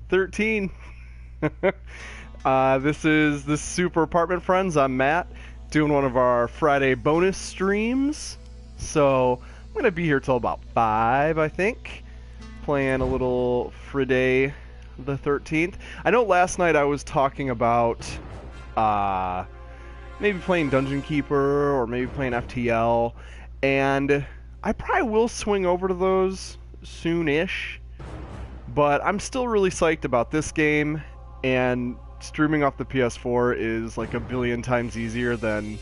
13. This is the Super Apartment Friends. I'm Matt, doing one of our Friday bonus streams. So I'm going to be here till about 5, I think, playing a little Friday the 13th. I know last night I was talking about maybe playing Dungeon Keeper or maybe playing FTL, and I probably will swing over to those soon-ish, but I'm still really psyched about this game, and streaming off the PS4 is like a billion times easier than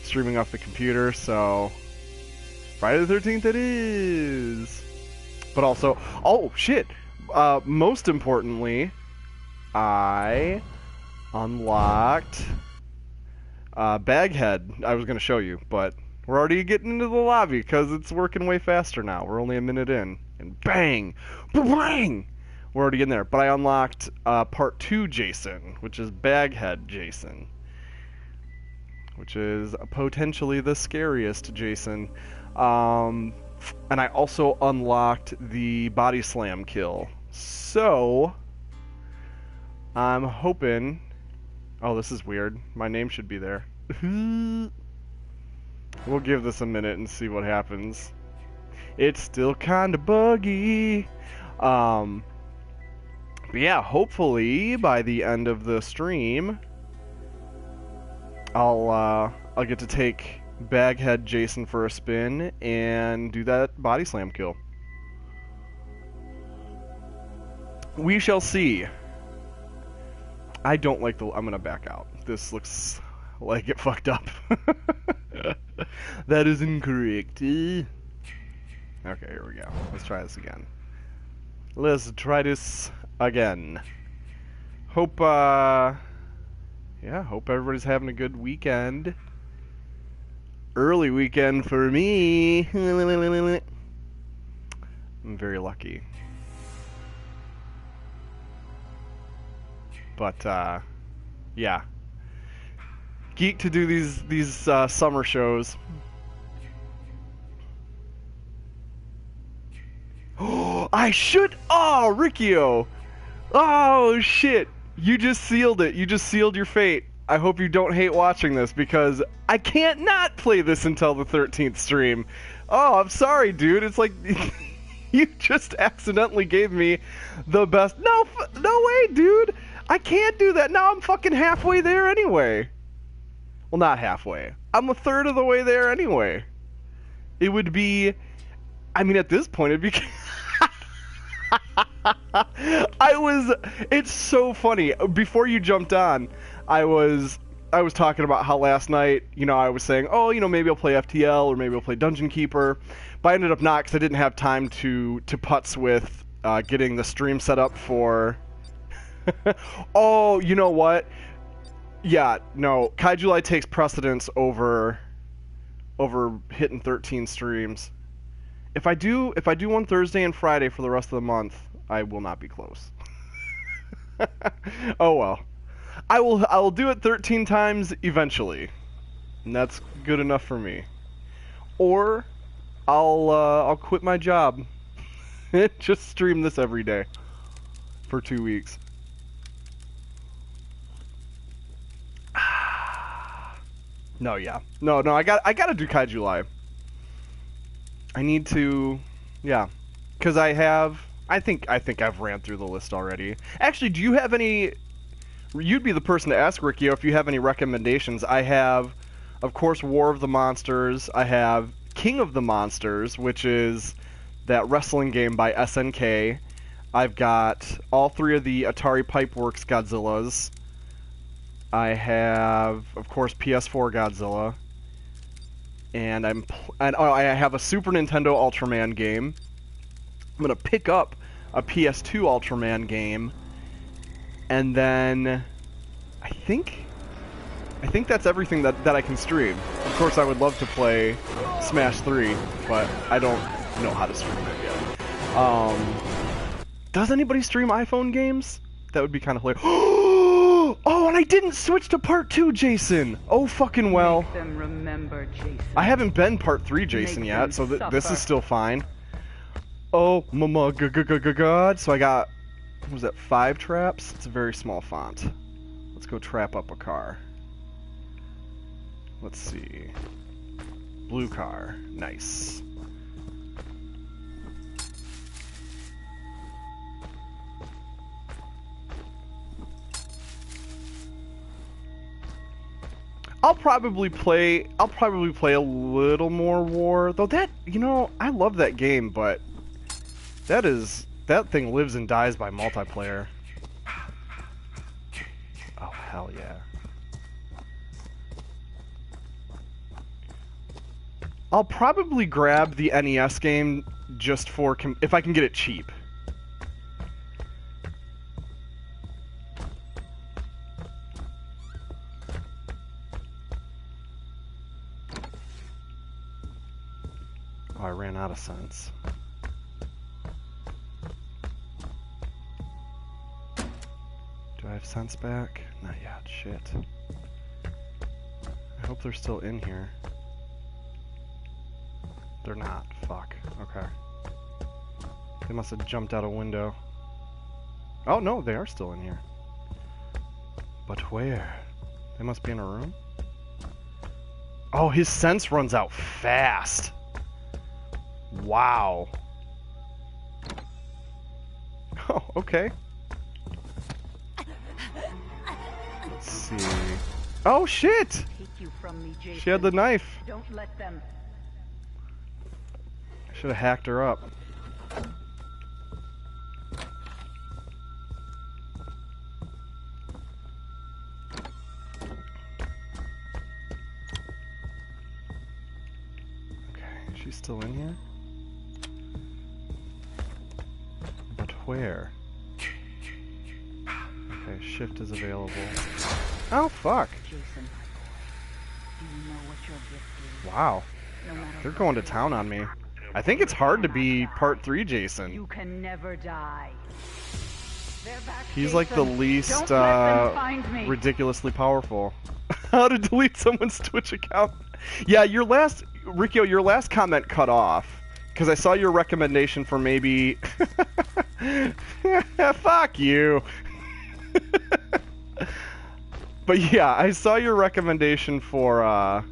streaming off the computer, so Friday the 13th it is. But also, oh shit, most importantly, I unlocked Baghead. I was going to show you, but we're already getting into the lobby because it's working way faster now. We're only a minute in, and bang, bang, we're already in there. But I unlocked part 2 Jason, which is Baghead Jason, which is potentially the scariest Jason. And I also unlocked the body slam kill. So I'm hoping... Oh, this is weird. My name should be there. We'll give this a minute and see what happens. It's still kind of buggy. But yeah, hopefully by the end of the stream, I'll get to take Baghead Jason for a spin and do that body slam kill. We shall see. I don't like the... I'm gonna back out. This looks like it fucked up. That is incorrect. Okay, here we go. Let's try this again. Let's try this again. Hope, yeah, hope everybody's having a good weekend. Early weekend for me. I'm very lucky. But, yeah. Geek to do these summer shows. Oh, I should... Oh, Riccio! Oh, shit! You just sealed it. You just sealed your fate. I hope you don't hate watching this, because I can't not play this until the 13th stream. Oh, I'm sorry, dude. It's like... You just accidentally gave me the best... No way, dude! I can't do that. Now I'm fucking halfway there anyway. Well, not halfway. I'm a third of the way there anyway. It would be... I mean, at this point, it'd be... It's so funny. Before you jumped on, I was talking about how last night, you know, I was saying, oh, you know, maybe I'll play FTL or maybe I'll play Dungeon Keeper. But I ended up not, because I didn't have time to putz with getting the stream set up for... Oh, you know what? Yeah, no, Kaijulai takes precedence over hitting 13 streams. If I do one Thursday and Friday for the rest of the month, I will not be close. Oh well. I will do it 13 times eventually. And that's good enough for me. Or I'll quit my job. Just stream this every day for 2 weeks. No, yeah. No, I gotta do Kaiju Live. I need to, yeah. Because I think I've ran through the list already. Actually, do you have any... You'd be the person to ask, Riccio, if you have any recommendations. I have, of course, War of the Monsters. I have King of the Monsters, which is that wrestling game by SNK. I've got all 3 of the Atari Pipeworks Godzillas. I have, of course, PS4 Godzilla, and I have a Super Nintendo Ultraman game. I'm gonna pick up a PS2 Ultraman game, and then I think that's everything that I can stream. Of course, I would love to play Smash 3, but I don't know how to stream it yet. Does anybody stream iPhone games? That would be kind of hilarious. Oh, and I didn't switch to part 2 Jason. Oh, fucking well. Make them remember Jason. I haven't been part 3 Jason yet, so this is still fine. Oh, mama, god. So I got Was that 5 traps? It's a very small font. Let's go trap up a car. Let's see. Blue car. Nice. I'll probably play a little more War. Though that, you know, I love that game, but that thing lives and dies by multiplayer. Oh, hell yeah. I'll probably grab the NES game just for if I can get it cheap. Oh, I ran out of sense. Do I have sense back? Not yet. Shit. I hope they're still in here. They're not. Fuck. Okay. They must have jumped out a window. Oh, no, they are still in here. But where? They must be in a room? Oh, his sense runs out fast. Wow. Oh, okay. Let's see. Oh, shit! Take you from me, Jason. She had the knife. Don't let them. I should have hacked her up. Okay, she's still in here? But where? Okay, shift is available. Oh, fuck. Jason, my boy. Do you know what your gift is? Wow. No matter They're what going to it is, town on me. I think it's hard to be part 3 Jason. You can never die. They're back, He's like the Jason. least Don't let them find me. ridiculously powerful. How to delete someone's Twitch account? Yeah, Riccio, your last comment cut off because I saw your recommendation for maybe. Fuck you. But yeah, I saw your recommendation for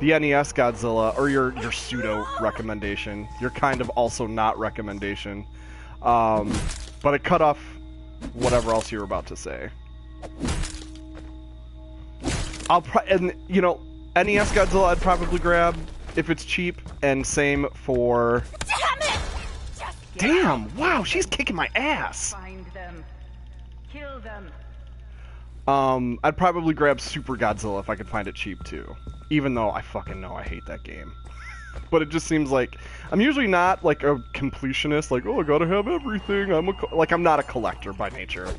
the NES Godzilla, or your pseudo recommendation. Your kind of also not recommendation. But it cut off whatever else you were about to say. And you know, NES Godzilla I'd probably grab if it's cheap, and same for. Damn it! Just Damn! Wow, she's kicking my ass. Find them. Kill them. I'd probably grab Super Godzilla if I could find it cheap too. Even though I fucking know I hate that game. But it just seems like I'm usually not like a completionist, like, oh, I gotta have everything. I'm not a collector by nature.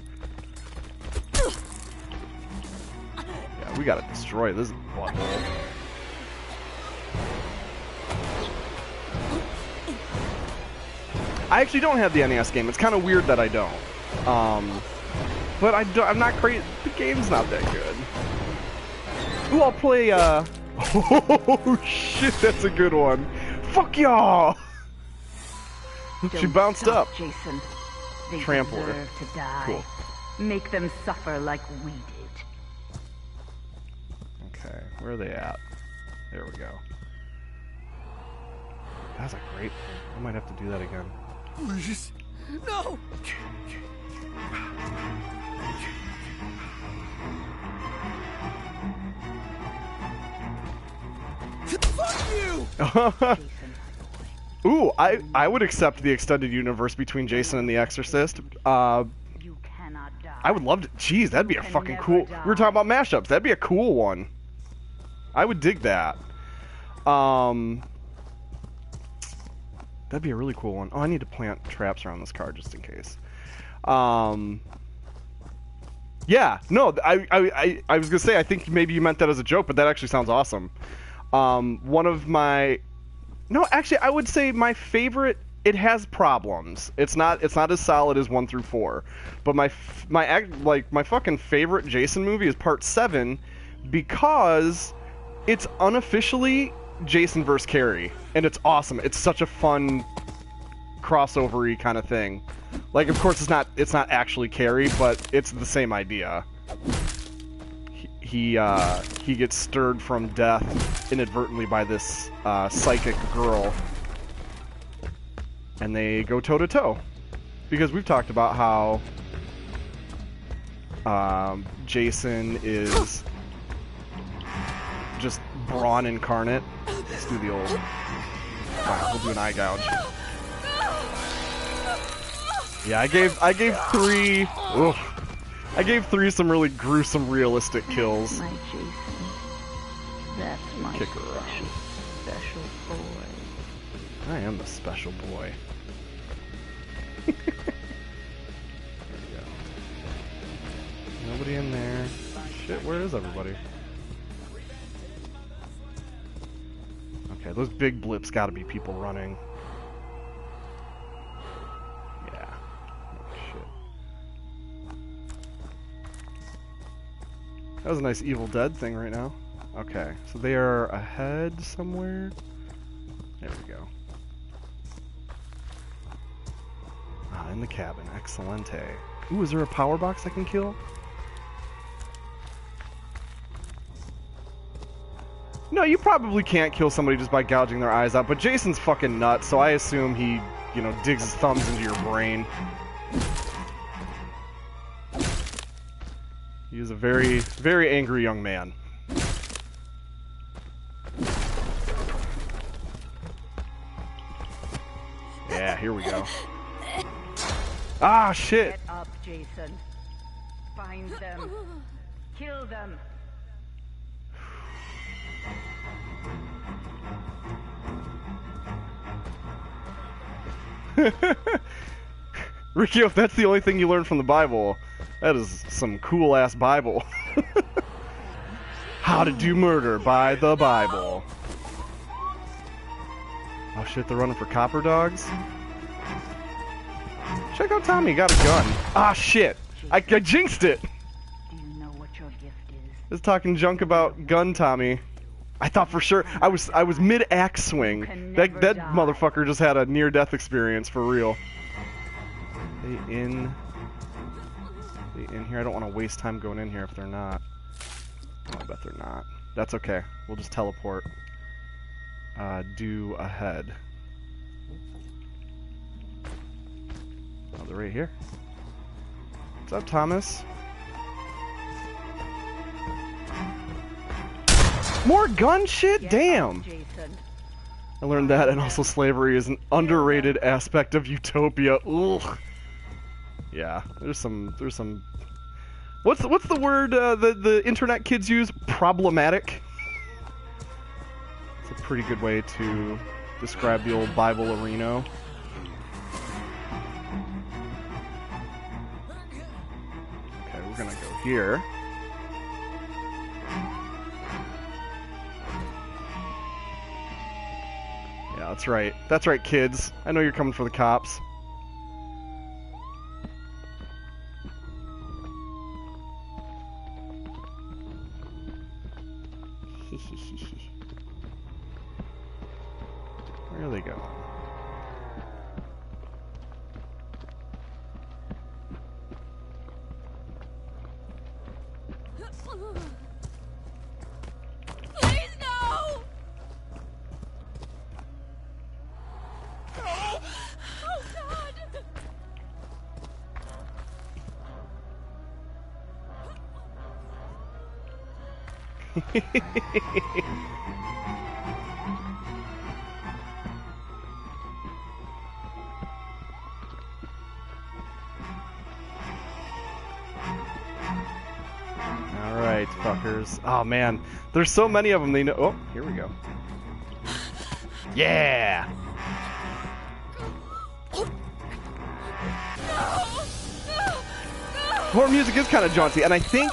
Yeah, we gotta destroy this butthole. I actually don't have the NES game. It's kind of weird that I don't. But I'm not crazy. The game's not that good. Ooh, I'll play, Oh, shit, that's a good one. Fuck y'all! She Don't bounced stop, up. Jason. They Trample her. deserve to die. Cool. Make them suffer like we did. Okay, where are they at? There we go. That's a great... I might have to do that again. Please. No! Fuck you! Jason, my boy. Ooh, I would accept the extended universe between Jason and the Exorcist. You cannot die. I would love to... Jeez, that'd be a can fucking never cool... die. We were talking about mashups. That'd be a cool one. I would dig that. That'd be a really cool one. Oh, I need to plant traps around this car just in case. Yeah, no, I was gonna say I think maybe you meant that as a joke, but that actually sounds awesome. One of my... No, actually, I would say my favorite... It has problems. It's not as solid as 1 through 4. But my fucking favorite Jason movie is Part 7 because it's unofficially Jason vs. Carrie, and it's awesome. It's such a fun crossover-y kind of thing. Like, of course, it's not actually Carrie, but it's the same idea. He gets stirred from death inadvertently by this psychic girl, and they go toe to toe, because we've talked about how Jason is just brawn incarnate. Let's do the old. We'll do an eye gouge. Yeah, I gave 3. Oof. I gave 3 some really gruesome, realistic kills. My Jason. That's my Kick her around. special boy. I am the special boy. There we go. Nobody in there. Shit, where is everybody? Okay, those big blips gotta be people running. Yeah. Oh, shit. That was a nice Evil Dead thing right now. Okay, so they are ahead somewhere. There we go. Ah, in the cabin. Excelente. Ooh, is there a power box I can kill? No, you probably can't kill somebody just by gouging their eyes out, but Jason's fucking nuts, so I assume he, you know, digs his thumbs into your brain. He is a very, very angry young man. Yeah, here we go. Ah, shit! Get up, Jason. Find them. Kill them. Ricky, if that's the only thing you learned from the Bible, that is some cool-ass Bible. How to do murder by the Bible. Oh shit, they're running for copper dogs? Check out Tommy, got a gun. Ah shit, I jinxed it! Do you know what your gift is? I was talking junk about gun Tommy. I thought for sure, I was mid-axe swing. That motherfucker just had a near-death experience, for real. They in here? I don't want to waste time going in here if they're not. Oh, I bet they're not. That's okay. We'll just teleport. Due ahead. Oh, they're right here. What's up, Thomas? More gun shit? Damn! Jason. I learned that, and also slavery is an underrated aspect of utopia. Ugh. Yeah, there's some. What's the word the internet kids use? Problematic. It's a pretty good way to describe the old Bible arena. Okay, we're gonna go here. Yeah, that's right. That's right, kids. I know you're coming for the cops. Where are they going? Please, no! Oh, God! Alright, fuckers. Oh man, there's so many of them they know. Oh, here we go. Yeah! Horror music is kind of jaunty, and I think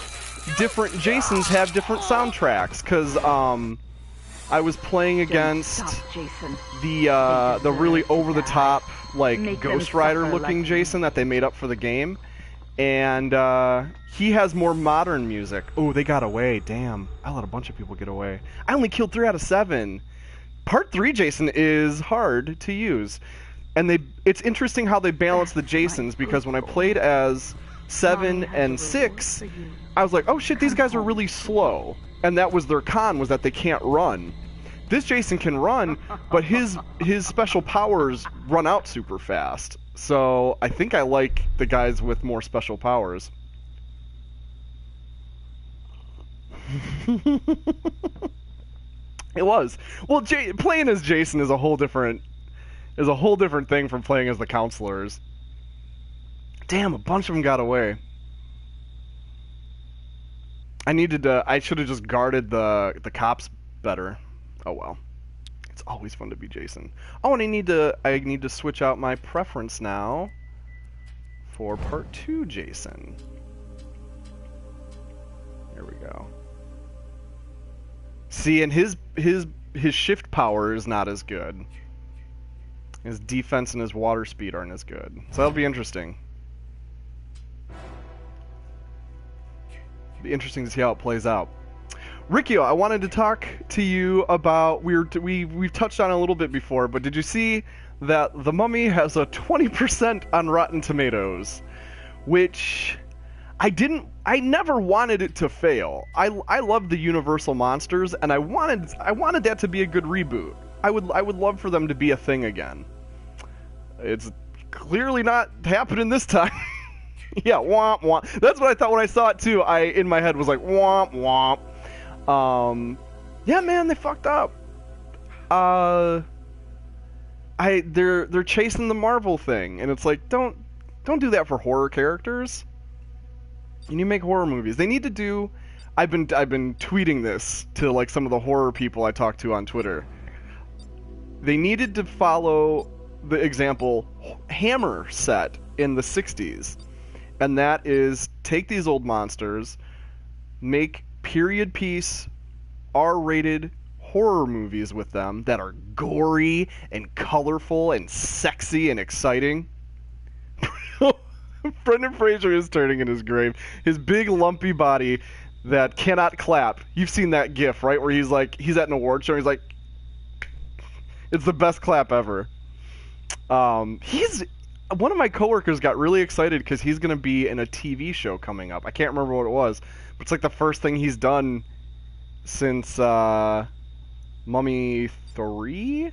different Jasons have different soundtracks, because I was playing against Stop, Jason. the really over-the-top, like, Make them Ghost Rider suffer looking like Jason that they made up for the game. And he has more modern music. Oh, they got away. Damn. I let a bunch of people get away. I only killed 3 out of 7. Part 3 Jason is hard to use. And it's interesting how they balance the Jasons, because when I played as 7 and 6, I was like, oh shit, these guys are really slow. And that was their con, was that they can't run. This Jason can run, but his special powers run out super fast. So I think I like the guys with more special powers. It was. Well, playing as Jason is a whole different thing from playing as the counselors. Damn, a bunch of them got away. I should have just guarded the cops better. Oh well. It's always fun to be Jason. Oh, and I need to switch out my preference now for part 2 Jason. There we go. See, and his shift power is not as good. His defense and his water speed aren't as good. So that'll be interesting. Be interesting to see how it plays out. Riccio, I wanted to talk to you about we've touched on it a little bit before, but did you see that The Mummy has a 20% on Rotten Tomatoes, which I never wanted it to fail. I love the Universal monsters, and I wanted that to be a good reboot. I would love for them to be a thing again. It's clearly not happening this time. Yeah, womp womp. That's what I thought when I saw it too. In my head was like womp womp. Yeah, man, they fucked up. They're chasing the Marvel thing, and it's like don't do that for horror characters. You need to make horror movies. They need to do. I've been tweeting this to like some of the horror people I talk to on Twitter. They needed to follow the example Hammer set in the 60s. And that is take these old monsters, make period piece R-rated horror movies with them that are gory and colorful and sexy and exciting. Brendan Fraser is turning in his grave. His big lumpy body that cannot clap. You've seen that gif, right? Where he's at an award show and he's like, it's the best clap ever. One of my coworkers got really excited because he's going to be in a TV show coming up. I can't remember what it was, but it's like the first thing he's done since Mummy 3?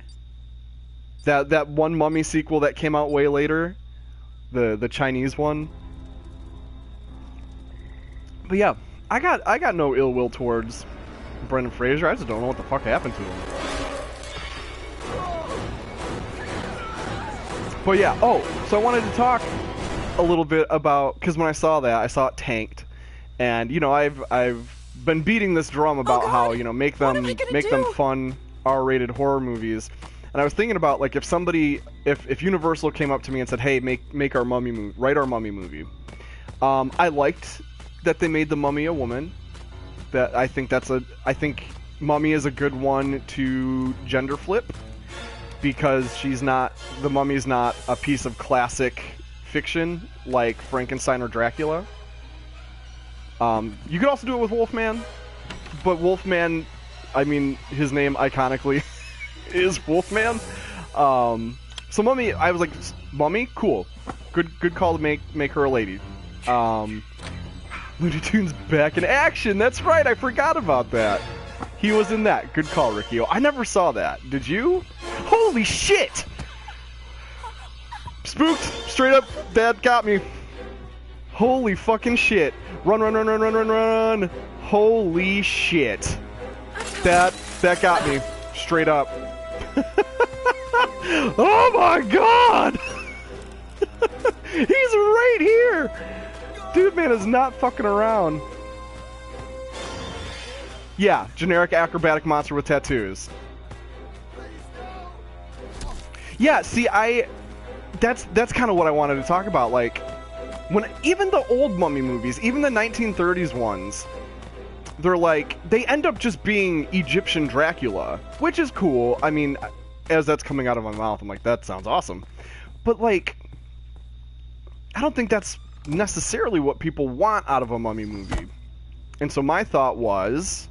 That one Mummy sequel that came out way later, the Chinese one. But yeah, I got no ill will towards Brendan Fraser. I just don't know what the fuck happened to him. But yeah, so I wanted to talk a little bit about, because when I saw that, I saw it tanked, and I've been beating this drum about how make them fun R-rated horror movies, and I was thinking about like if Universal came up to me and said, hey, make our Mummy movie, write our Mummy movie. I liked that they made the Mummy a woman. That I think Mummy is a good one to gender flip. Because the Mummy's not a piece of classic fiction like Frankenstein or Dracula. You could also do it with Wolfman, but Wolfman, I mean, his name iconically is Wolfman. So Mummy, I was like, Mummy, cool, good call to make her a lady. Looney Tunes back in action. That's right, I forgot about that. He was in that. Good call, Riccio. I never saw that. Did you? Holy shit! Spooked. Straight up, Dad got me. Holy fucking shit. Run, run, run, run, run, run, run. Holy shit. That got me. Straight up. Oh my god! He's right here! Dude, man, is not fucking around. Yeah, generic acrobatic monster with tattoos. Yeah, see, that's kind of what I wanted to talk about. Like, when even the old Mummy movies, even the 1930s ones, they end up just being Egyptian Dracula, which is cool. I mean, as that's coming out of my mouth, I'm like, that sounds awesome. But like, I don't think that's necessarily what people want out of a Mummy movie. And so my thought was,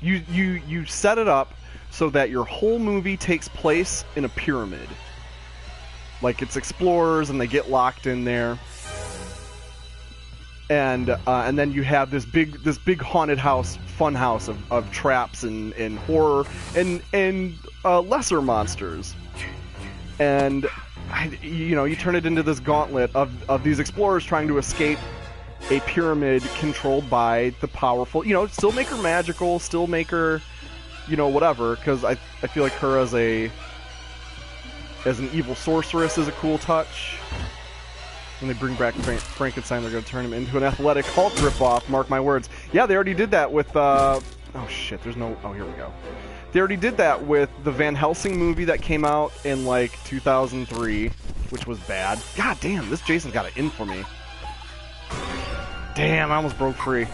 You set it up so that your whole movie takes place in a pyramid. Like, it's explorers and they get locked in there. And then you have this big haunted house, fun house of traps and horror and lesser monsters. And you turn it into this gauntlet of these explorers trying to escape a pyramid controlled by the powerful. Still make her magical, still make her, whatever. Because I feel like her as an evil sorceress is a cool touch. When they bring back Frankenstein, they're going to turn him into an athletic Hulk ripoff. Mark my words. Yeah, they already did that with. Oh shit! There's no. Oh, here we go. They already did that with the Van Helsing movie that came out in like 2003, which was bad. God damn, this Jason got it in for me. Damn, I almost broke free.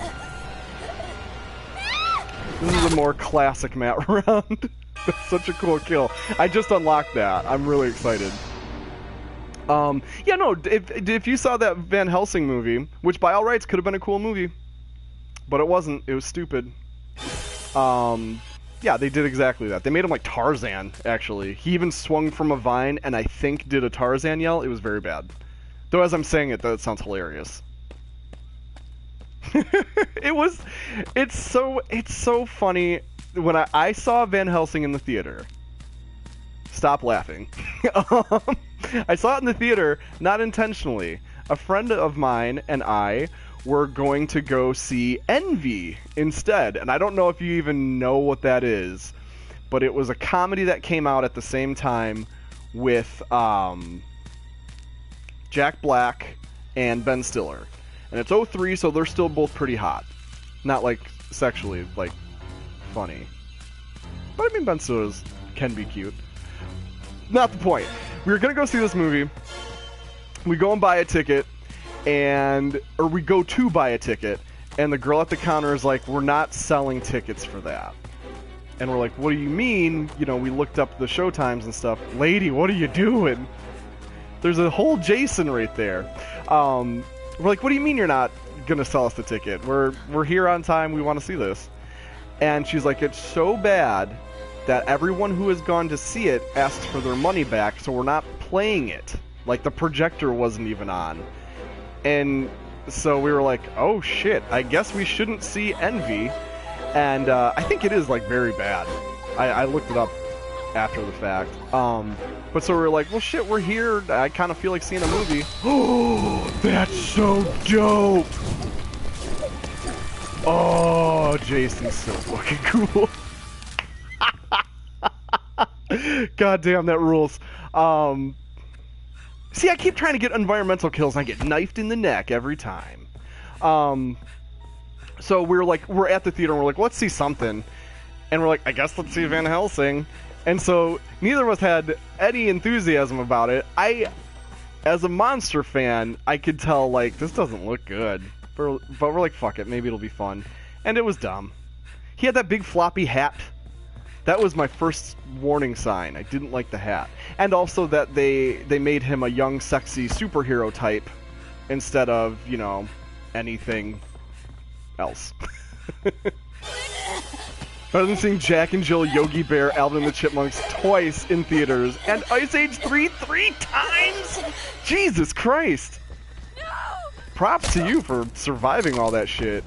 This is a more classic Matt round. That's such a cool kill. I just unlocked that. I'm really excited. If you saw that Van Helsing movie, which by all rights could have been a cool movie, but it wasn't. It was stupid. Yeah, they did exactly that. They made him like Tarzan, actually. He even swung from a vine and I think did a Tarzan yell. It was very bad. Though as I'm saying it, that sounds hilarious. It's so funny. When I saw Van Helsing in the theater, stop laughing. I saw it in the theater, not intentionally. A friend of mine and I were going to go see Envy instead. And I don't know if you even know what that is, but it was a comedy that came out at the same time with Jack Black and Ben Stiller. And it's 2003, so they're still both pretty hot. Not like sexually, like funny. But I mean, Ben Stiller can be cute. Not the point. We were going to go see this movie. We go and buy a ticket. Or we go to buy a ticket, and the girl at the counter is like, we're not selling tickets for that. And we're like, what do you mean? We looked up the show times and stuff. Lady, what are you doing? There's a whole Jason right there. We're like, what do you mean you're not going to sell us the ticket? We're here on time. We want to see this. And she's like, it's so bad that everyone who has gone to see it asks for their money back, so we're not playing it. Like, the projector wasn't even on. And so we were like, oh shit, I guess we shouldn't see Envy. And I think it is like very bad. I looked it up after the fact. But so we were like, well shit, we're here. I kind of feel like seeing a movie. Oh, that's so dope. Oh, Jason's so fucking cool. God damn, that rules. See, I keep trying to get environmental kills, and I get knifed in the neck every time. So we're at the theater, and we're like, let's see something. And we're like, I guess let's see Van Helsing. And so neither of us had any enthusiasm about it. As a monster fan, I could tell, like, this doesn't look good. But we're like, fuck it, maybe it'll be fun. And it was dumb. He had that big floppy hat. That was my first warning sign. I didn't like the hat. And also that they made him a young, sexy superhero type instead of, anything else. Rather than seeing Jack and Jill, Yogi Bear, Alvin and the Chipmunks twice in theaters, and Ice Age 3 times? Jesus Christ. No! Props to you for surviving all that shit.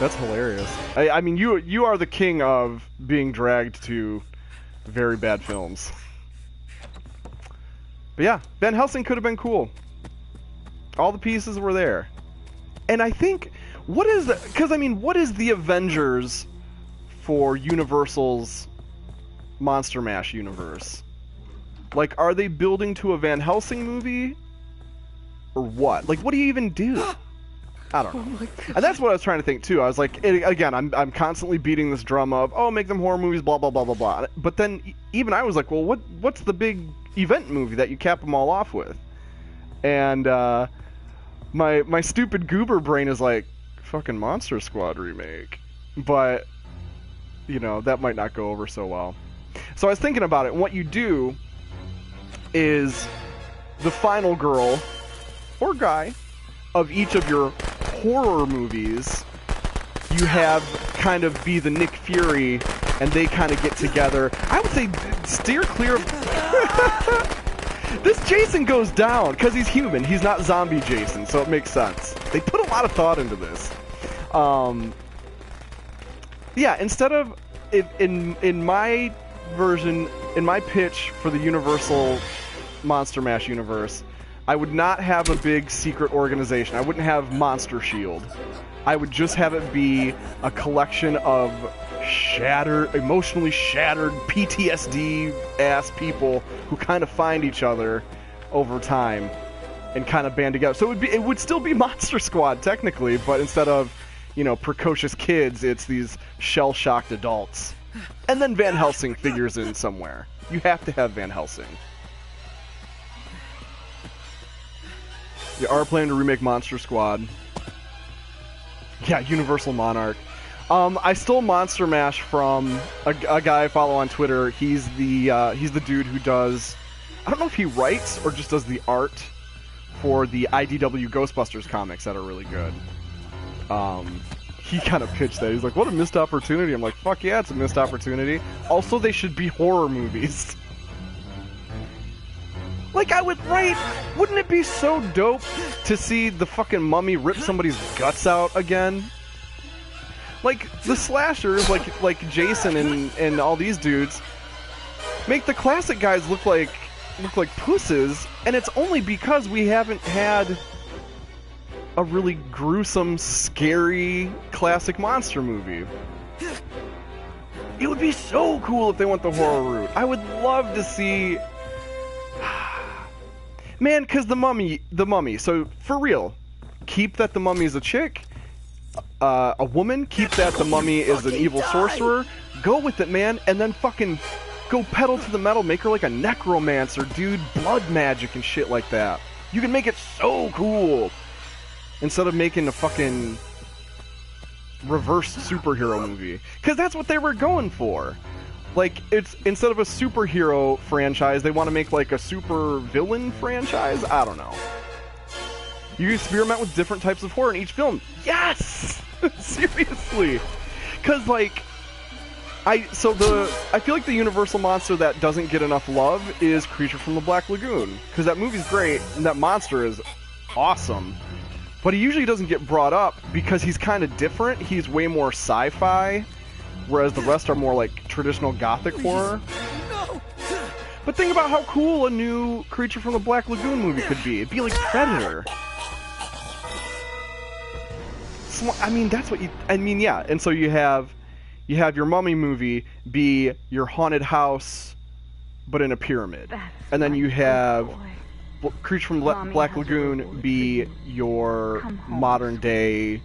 That's hilarious. I mean, you are the king of being dragged to very bad films. But yeah, Van Helsing could have been cool. All the pieces were there. And I think, what is the Avengers for Universal's Monster Mash universe? Like, are they building to a Van Helsing movie? Or what? Like, what do you even do? I don't know. Oh my God. And that's what I was trying to think too. I was like, again, I'm constantly beating this drum of, oh, make them horror movies, blah blah blah blah blah. But then even I was like, well, what's the big event movie that you cap them all off with? And my stupid goober brain is like, fucking Monster Squad remake. But that might not go over so well. So I was thinking about it. And what you do is the final girl or guy of each of your horror movies you have kind of be the Nick Fury, and they kind of get together. I would say steer clear of... This Jason goes down, because he's human. He's not zombie Jason, so it makes sense. They put a lot of thought into this. Yeah, instead of... In my version, in my pitch for the Universal Monster Mash universe, I would not have a big secret organization. I wouldn't have Monster Shield. I would just have it be a collection of emotionally shattered, PTSD-ass people who kind of find each other over time and kind of band together. So it would still be Monster Squad, technically, but instead of, you know, precocious kids, it's these shell-shocked adults. And then Van Helsing figures in somewhere. You have to have Van Helsing. You are planning to remake Monster Squad. Yeah, Universal Monarch. I stole Monster Mash from a guy I follow on Twitter. He's the dude who does... I don't know if he writes or just does the art for the IDW Ghostbusters comics that are really good. He kind of pitched that. He's like, what a missed opportunity. I'm like, fuck yeah, it's a missed opportunity. Also, they should be horror movies. Like, I would write... Wouldn't it be so dope to see the fucking mummy rip somebody's guts out again? Like, the slashers, like Jason and all these dudes, make the classic guys look like pusses, and it's only because we haven't had a really gruesome, scary, classic monster movie. It would be so cool if they went the horror route. I would love to see... Man, because the mummy, so for real, keep that the mummy's a chick, a woman, keep that the mummy is an evil sorcerer, go with it, man, and then fucking go pedal to the metal, make her like a necromancer, dude, blood magic and shit like that. You can make it so cool, instead of making a fucking reverse superhero movie, because that's what they were going for. Like, it's instead of a superhero franchise, they want to make like a super villain franchise? I don't know. You experiment with different types of horror in each film. Yes! Seriously. Because, like, I feel like the Universal monster that doesn't get enough love is Creature from the Black Lagoon. Because that movie's great, and that monster is awesome. But he usually doesn't get brought up because he's kind of different. He's way more sci-fi. Whereas the rest are more like traditional gothic horror. But think about how cool a new Creature from the Black Lagoon movie could be. It'd be like Predator. So, I mean, that's what you... I mean, yeah. And so you have your mummy movie be your haunted house, but in a pyramid. And then you have Creature from the Black Lagoon be your modern day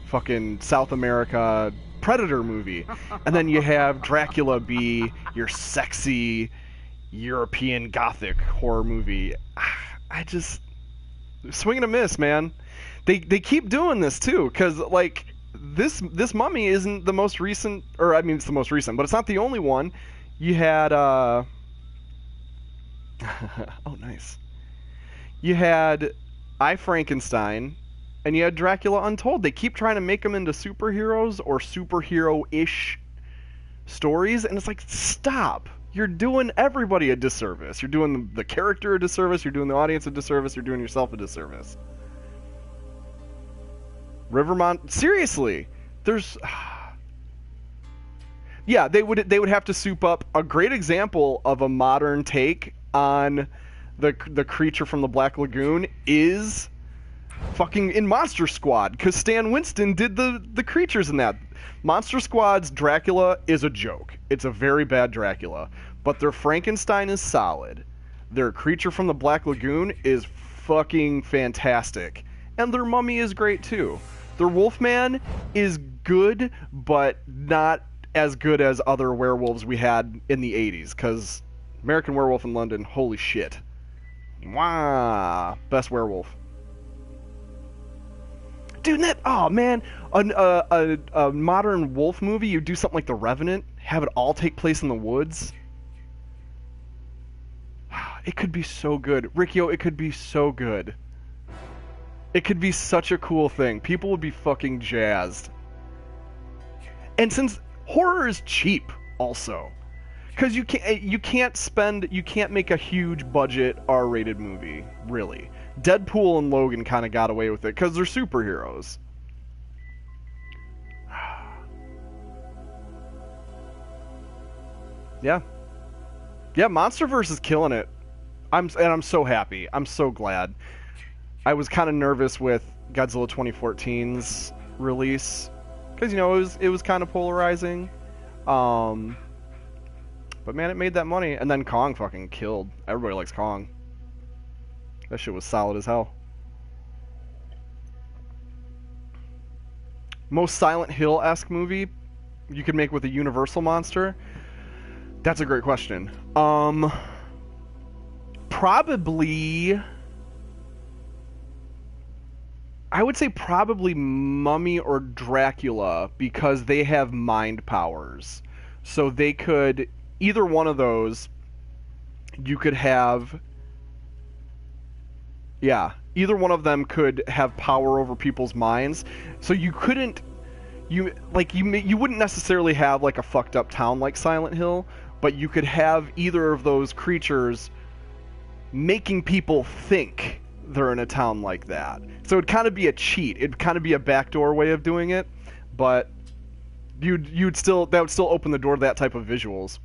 fucking South America... Predator movie, and then you have Dracula be your sexy European gothic horror movie. I just swing and a miss, man. They keep doing this too, because like this mummy isn't the most recent, or I mean it's the most recent, but it's not the only one. You had oh nice. You had I, Frankenstein. And you had Dracula Untold. They keep trying to make them into superheroes or superhero-ish stories, and it's like, stop. You're doing everybody a disservice. You're doing the character a disservice, you're doing the audience a disservice, you're doing yourself a disservice. Rivermont, seriously. There's... Yeah, they would have to soup up a great example of a modern take on the Creature from the Black Lagoon is... fucking in Monster Squad, because Stan Winston did the creatures in that. Monster Squad's Dracula is a joke. It's a very bad Dracula. But their Frankenstein is solid. Their Creature from the Black Lagoon is fucking fantastic. And their mummy is great too. Their Wolfman is good, but not as good as other werewolves we had in the 80s, because American Werewolf in London, holy shit. Wow. Best werewolf. Dude, oh man, a modern wolf movie, you do something like The Revenant, have it all take place in the woods. It could be so good. Riccio, it could be so good. It could be such a cool thing. People would be fucking jazzed. And since horror is cheap, also, because you can't make a huge budget R-rated movie, really. Deadpool and Logan kind of got away with it because they're superheroes. Yeah, yeah, MonsterVerse is killing it. I'm so happy. I'm so glad. I was kind of nervous with Godzilla 2014's release because it was kind of polarizing. But man, it made that money, and then Kong fucking killed. Everybody likes Kong. That shit was solid as hell. Most Silent Hill-esque movie you could make with a Universal monster? That's a great question. Probably... I would say probably Mummy or Dracula, because they have mind powers. So they could... Either one of those, you could have... Yeah, either one of them could have power over people's minds. So you couldn't... You wouldn't necessarily have like a fucked up town like Silent Hill, but you could have either of those creatures making people think they're in a town like that. So it'd kind of be a cheat. It'd kind of be a backdoor way of doing it, but that would still open the door to that type of visuals.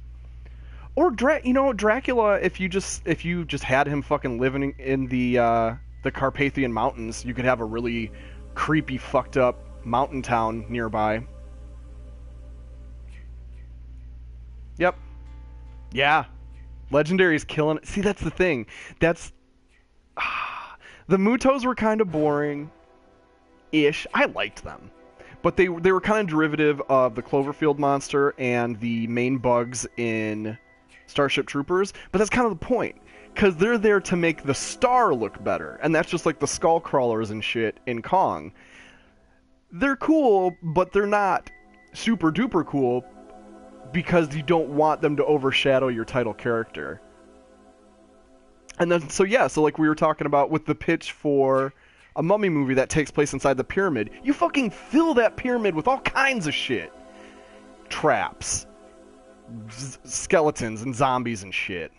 Or Dracula, if you just had him fucking living in the Carpathian Mountains, you could have a really creepy, fucked up mountain town nearby. Yep. Yeah. Legendary's killing it. See, that's the thing. The Mutos were kind of boring-ish. I liked them. But they were kind of derivative of the Cloverfield monster and the main bugs in Starship Troopers. But that's kind of the point. Because they're there to make the star look better. And that's just like the skull crawlers and shit in Kong. They're cool, but they're not super duper cool because you don't want them to overshadow your title character. And then, so like we were talking about with the pitch for a Mummy movie that takes place inside the pyramid, you fucking fill that pyramid with all kinds of shit. Traps, skeletons, and zombies and shit.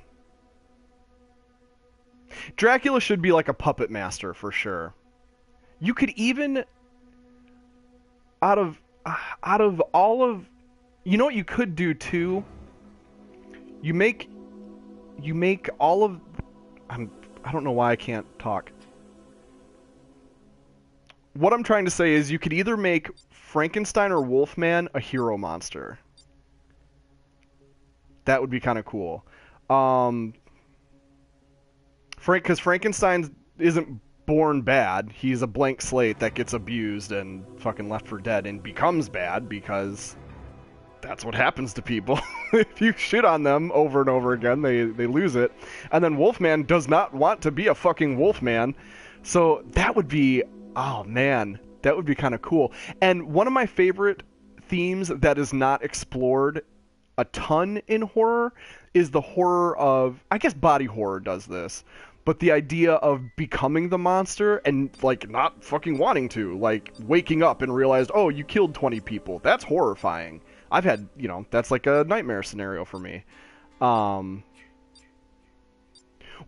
Dracula should be like a puppet master for sure. You could even... Out of all of... You know what you could do, too? You make all of... I don't know why I can't talk. What I'm trying to say is you could either make Frankenstein or Wolfman a hero monster. That would be kind of cool. Because Frankenstein isn't born bad. He's a blank slate that gets abused and fucking left for dead and becomes bad because that's what happens to people. If you shit on them over and over again, they lose it. And then Wolfman does not want to be a fucking Wolfman. So that would be... Oh, man. That would be kind of cool. And one of my favorite themes that is not explored a ton in horror is the horror of... I guess body horror does this. But the idea of becoming the monster and, like, not fucking wanting to. Like, waking up and realized, oh, you killed 20 people. That's horrifying. I've had, that's like a nightmare scenario for me. So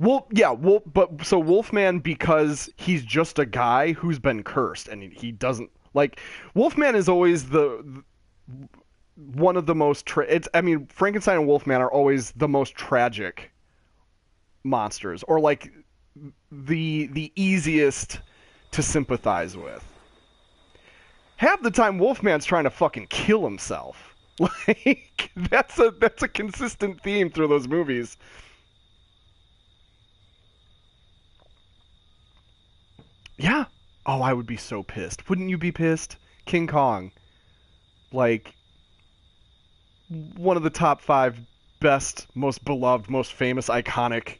Wolfman, because he's just a guy who's been cursed, and he doesn't... Like, Wolfman is always one of the most... Frankenstein and Wolfman are always the most tragic monsters, or like the easiest to sympathize with. Half the time Wolfman's trying to fucking kill himself. Like that's a consistent theme through those movies. Yeah. Oh, I would be so pissed. Wouldn't you be pissed? King Kong. Like one of the top 5 best, most beloved, most famous, iconic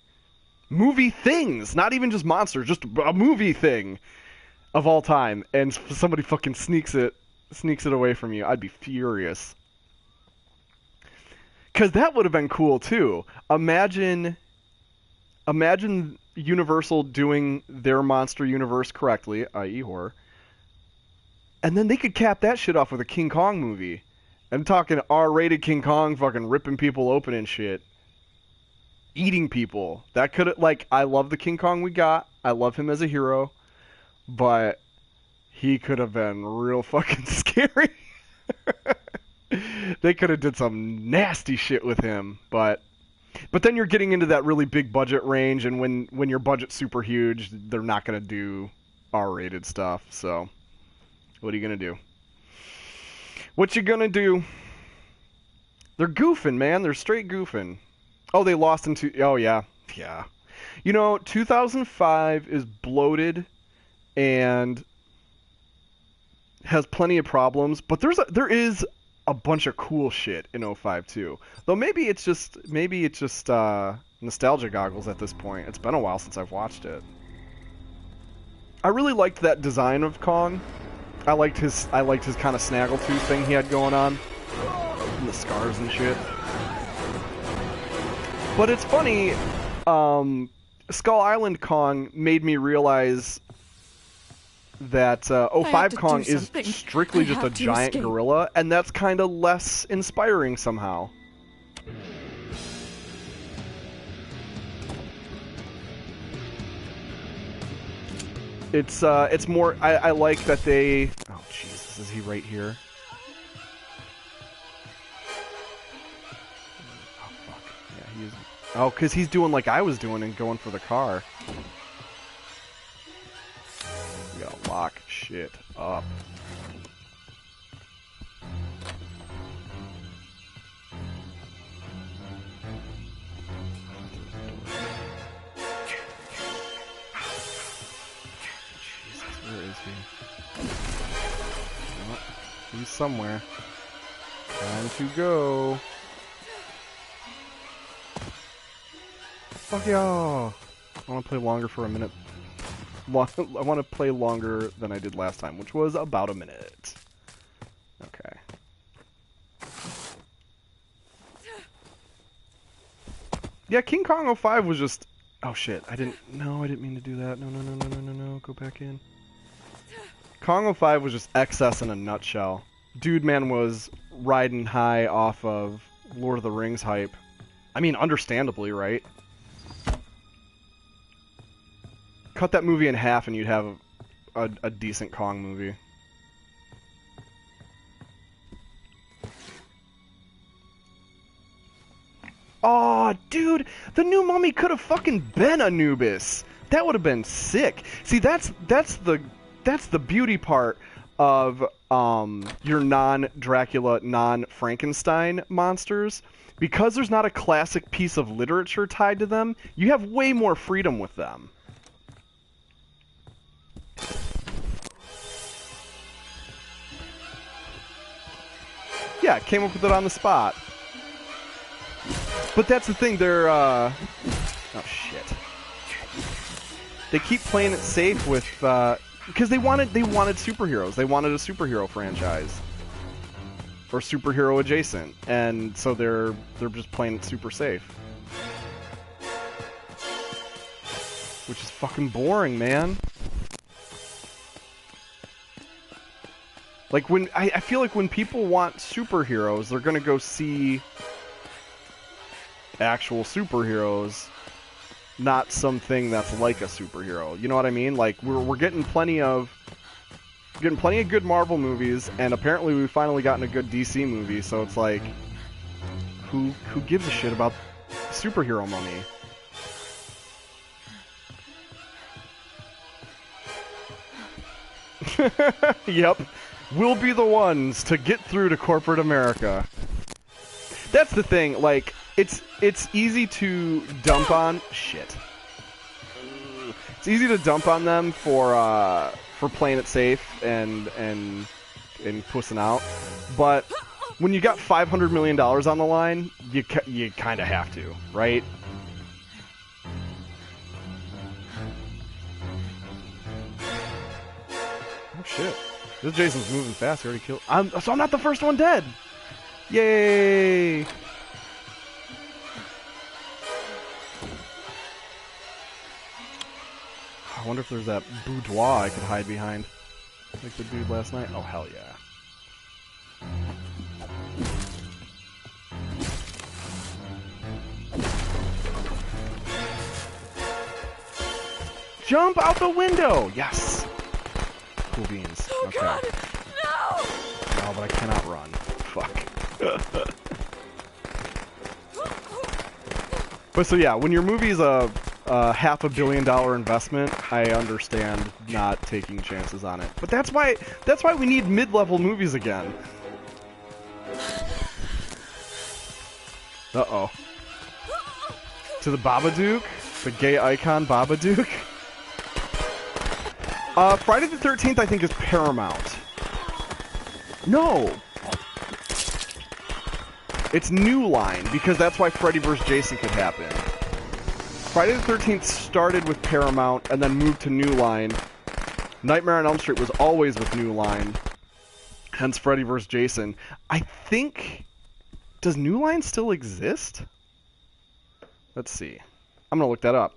movie things, not even just monsters, just a movie thing of all time, and somebody fucking sneaks it away from you. I'd be furious. Because that would have been cool too. Imagine Universal doing their monster universe correctly, i.e. horror, and then they could cap that shit off with a King Kong movie. I'm talking R-rated King Kong fucking ripping people open and shit. Eating people. That could like I love the King Kong we got. I love him as a hero, but he could have been real fucking scary. They could have did some nasty shit with him, but then you're getting into that really big budget range, and when your budget's super huge, they're not gonna do R-rated stuff. So, what are you gonna do? What you gonna do? They're goofing, man. They're straight goofing. Oh, they lost into. Oh yeah, yeah. You know, 2005 is bloated and has plenty of problems, but there is a bunch of cool shit in '05 too. Though maybe it's just nostalgia goggles at this point. It's been a while since I've watched it. I really liked that design of Kong. I liked his kind of snaggletooth thing he had going on, and the scars and shit. But it's funny, Skull Island Kong made me realize that '05 Kong is strictly just a giant gorilla, and that's kind of less inspiring somehow. It's more. I like that they. Oh Jesus, is he right here? Oh fuck, yeah, he is. Oh, because he's doing like I was doing and going for the car. We gotta lock shit up. Jesus, where is he? Oh, he's somewhere. Time to go. Fuck y'all! I want to play longer for a minute. I want to play longer than I did last time, which was about a minute. Okay. Yeah, King Kong '05 was just... Oh shit, I didn't mean to do that. No, go back in. Kong '05 was just excess in a nutshell. Dude man was riding high off of Lord of the Rings hype. I mean, understandably, right? Cut that movie in half and you'd have a decent Kong movie. Oh, dude, the new Mummy could have fucking been Anubis. That would have been sick. See, that's the beauty part of your non-Dracula, non-Frankenstein monsters. Because there's not a classic piece of literature tied to them, you have way more freedom with them. Yeah, came up with it on the spot. But that's the thing, they're, oh shit. They keep playing it safe with, because they wanted superheroes. They wanted a superhero franchise. Or superhero adjacent. And so they're just playing it super safe. Which is fucking boring, man. Like, when I feel like when people want superheroes, they're gonna go see actual superheroes, not something that's like a superhero. You know what I mean? Like, we're getting plenty of good Marvel movies, and apparently we've finally gotten a good DC movie. So it's like, who gives a shit about superhero Mummy? Yep. We'll be the ones to get through to corporate America. That's the thing, like, it's easy to dump on... Shit. It's easy to dump on them for playing it safe and pussing out. But when you got $500 million on the line, you kind of have to, right? Oh, shit. This Jason's moving fast. He already killed... So I'm not the first one dead! Yay! I wonder if there's that boudoir I could hide behind. Like the dude last night. Oh, hell yeah. Jump out the window! Yes! Cool beans. Oh Okay. God! No! No, but I cannot run. Fuck. But so yeah, when your movie's a $500 million investment, I understand not taking chances on it. But that's why we need mid-level movies again. Uh-oh. To the Babadook? The gay icon Babadook? Friday the 13th I think is Paramount. No! It's New Line, because that's why Freddy vs. Jason could happen. Friday the 13th started with Paramount and then moved to New Line. Nightmare on Elm Street was always with New Line. Hence Freddy vs. Jason. I think... Does New Line still exist? Let's see. I'm gonna look that up.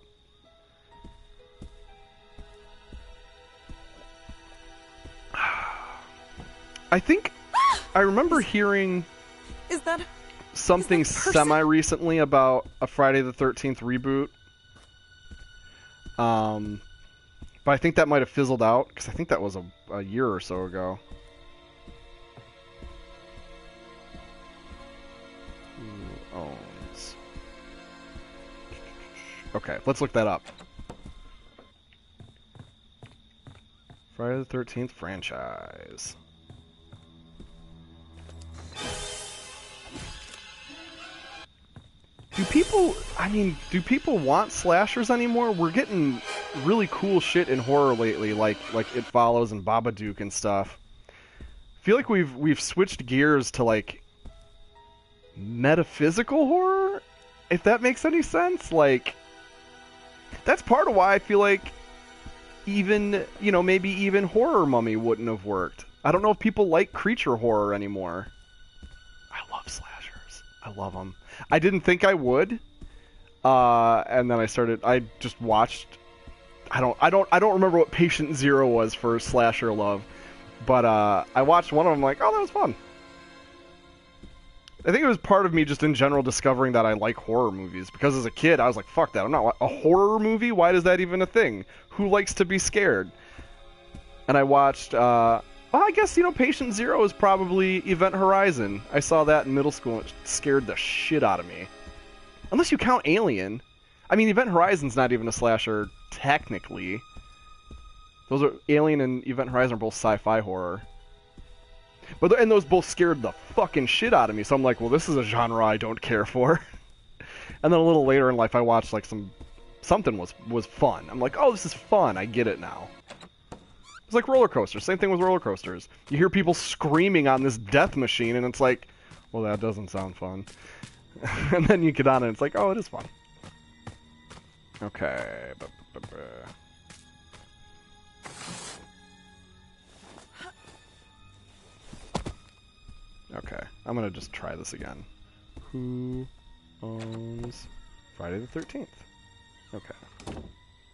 I think... I remember hearing... Is that... something semi-recently about a Friday the 13th reboot. But I think that might have fizzled out, because I think that was a year or so ago. Who owns... Okay, let's look that up. Friday the 13th franchise. Do people want slashers anymore? We're getting really cool shit in horror lately, like It Follows and Babadook and stuff. I feel like we've switched gears to like metaphysical horror, if that makes any sense. Like, that's part of why I feel like even, maybe even Horror Mummy wouldn't have worked. I don't know if people like creature horror anymore. I love slashers. I love them. I didn't think I would, and then I just watched. I don't remember what Patient Zero was for slasher love, but I watched one of them. Like, oh, that was fun. I think it was part of me just in general discovering that I like horror movies, because as a kid I was like, fuck that, I'm not a horror movie. Why is that even a thing? Who likes to be scared? And I watched. Well, I guess, Patient Zero is probably Event Horizon. I saw that in middle school and it scared the shit out of me. Unless you count Alien. I mean, Event Horizon's not even a slasher, technically. Alien and Event Horizon are both sci-fi horror. And those both scared the fucking shit out of me, so I'm like, well, this is a genre I don't care for. And then a little later in life, I watched, like, something was fun. I'm like, oh, this is fun, I get it now. It's like roller coasters. Same thing with roller coasters. You hear people screaming on this death machine, and it's like, well, that doesn't sound fun. And then you get on it, and it's like, oh, it is fun. Okay. Okay, I'm gonna just try this again. Who owns Friday the 13th? Okay.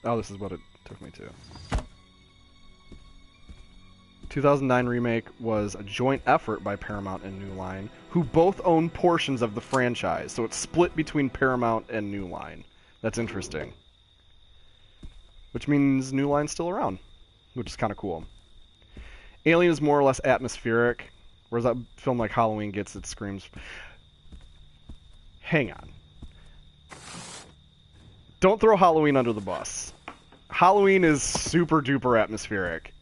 Oh, this is what it took me to. 2009 remake was a joint effort by Paramount and New Line, who both own portions of the franchise, so it's split between Paramount and New Line. That's interesting. Which means New Line's still around, which is kind of cool. Alien is more or less atmospheric, whereas that film like Halloween gets its screams. Hang on. Don't throw Halloween under the bus. Halloween is super duper atmospheric.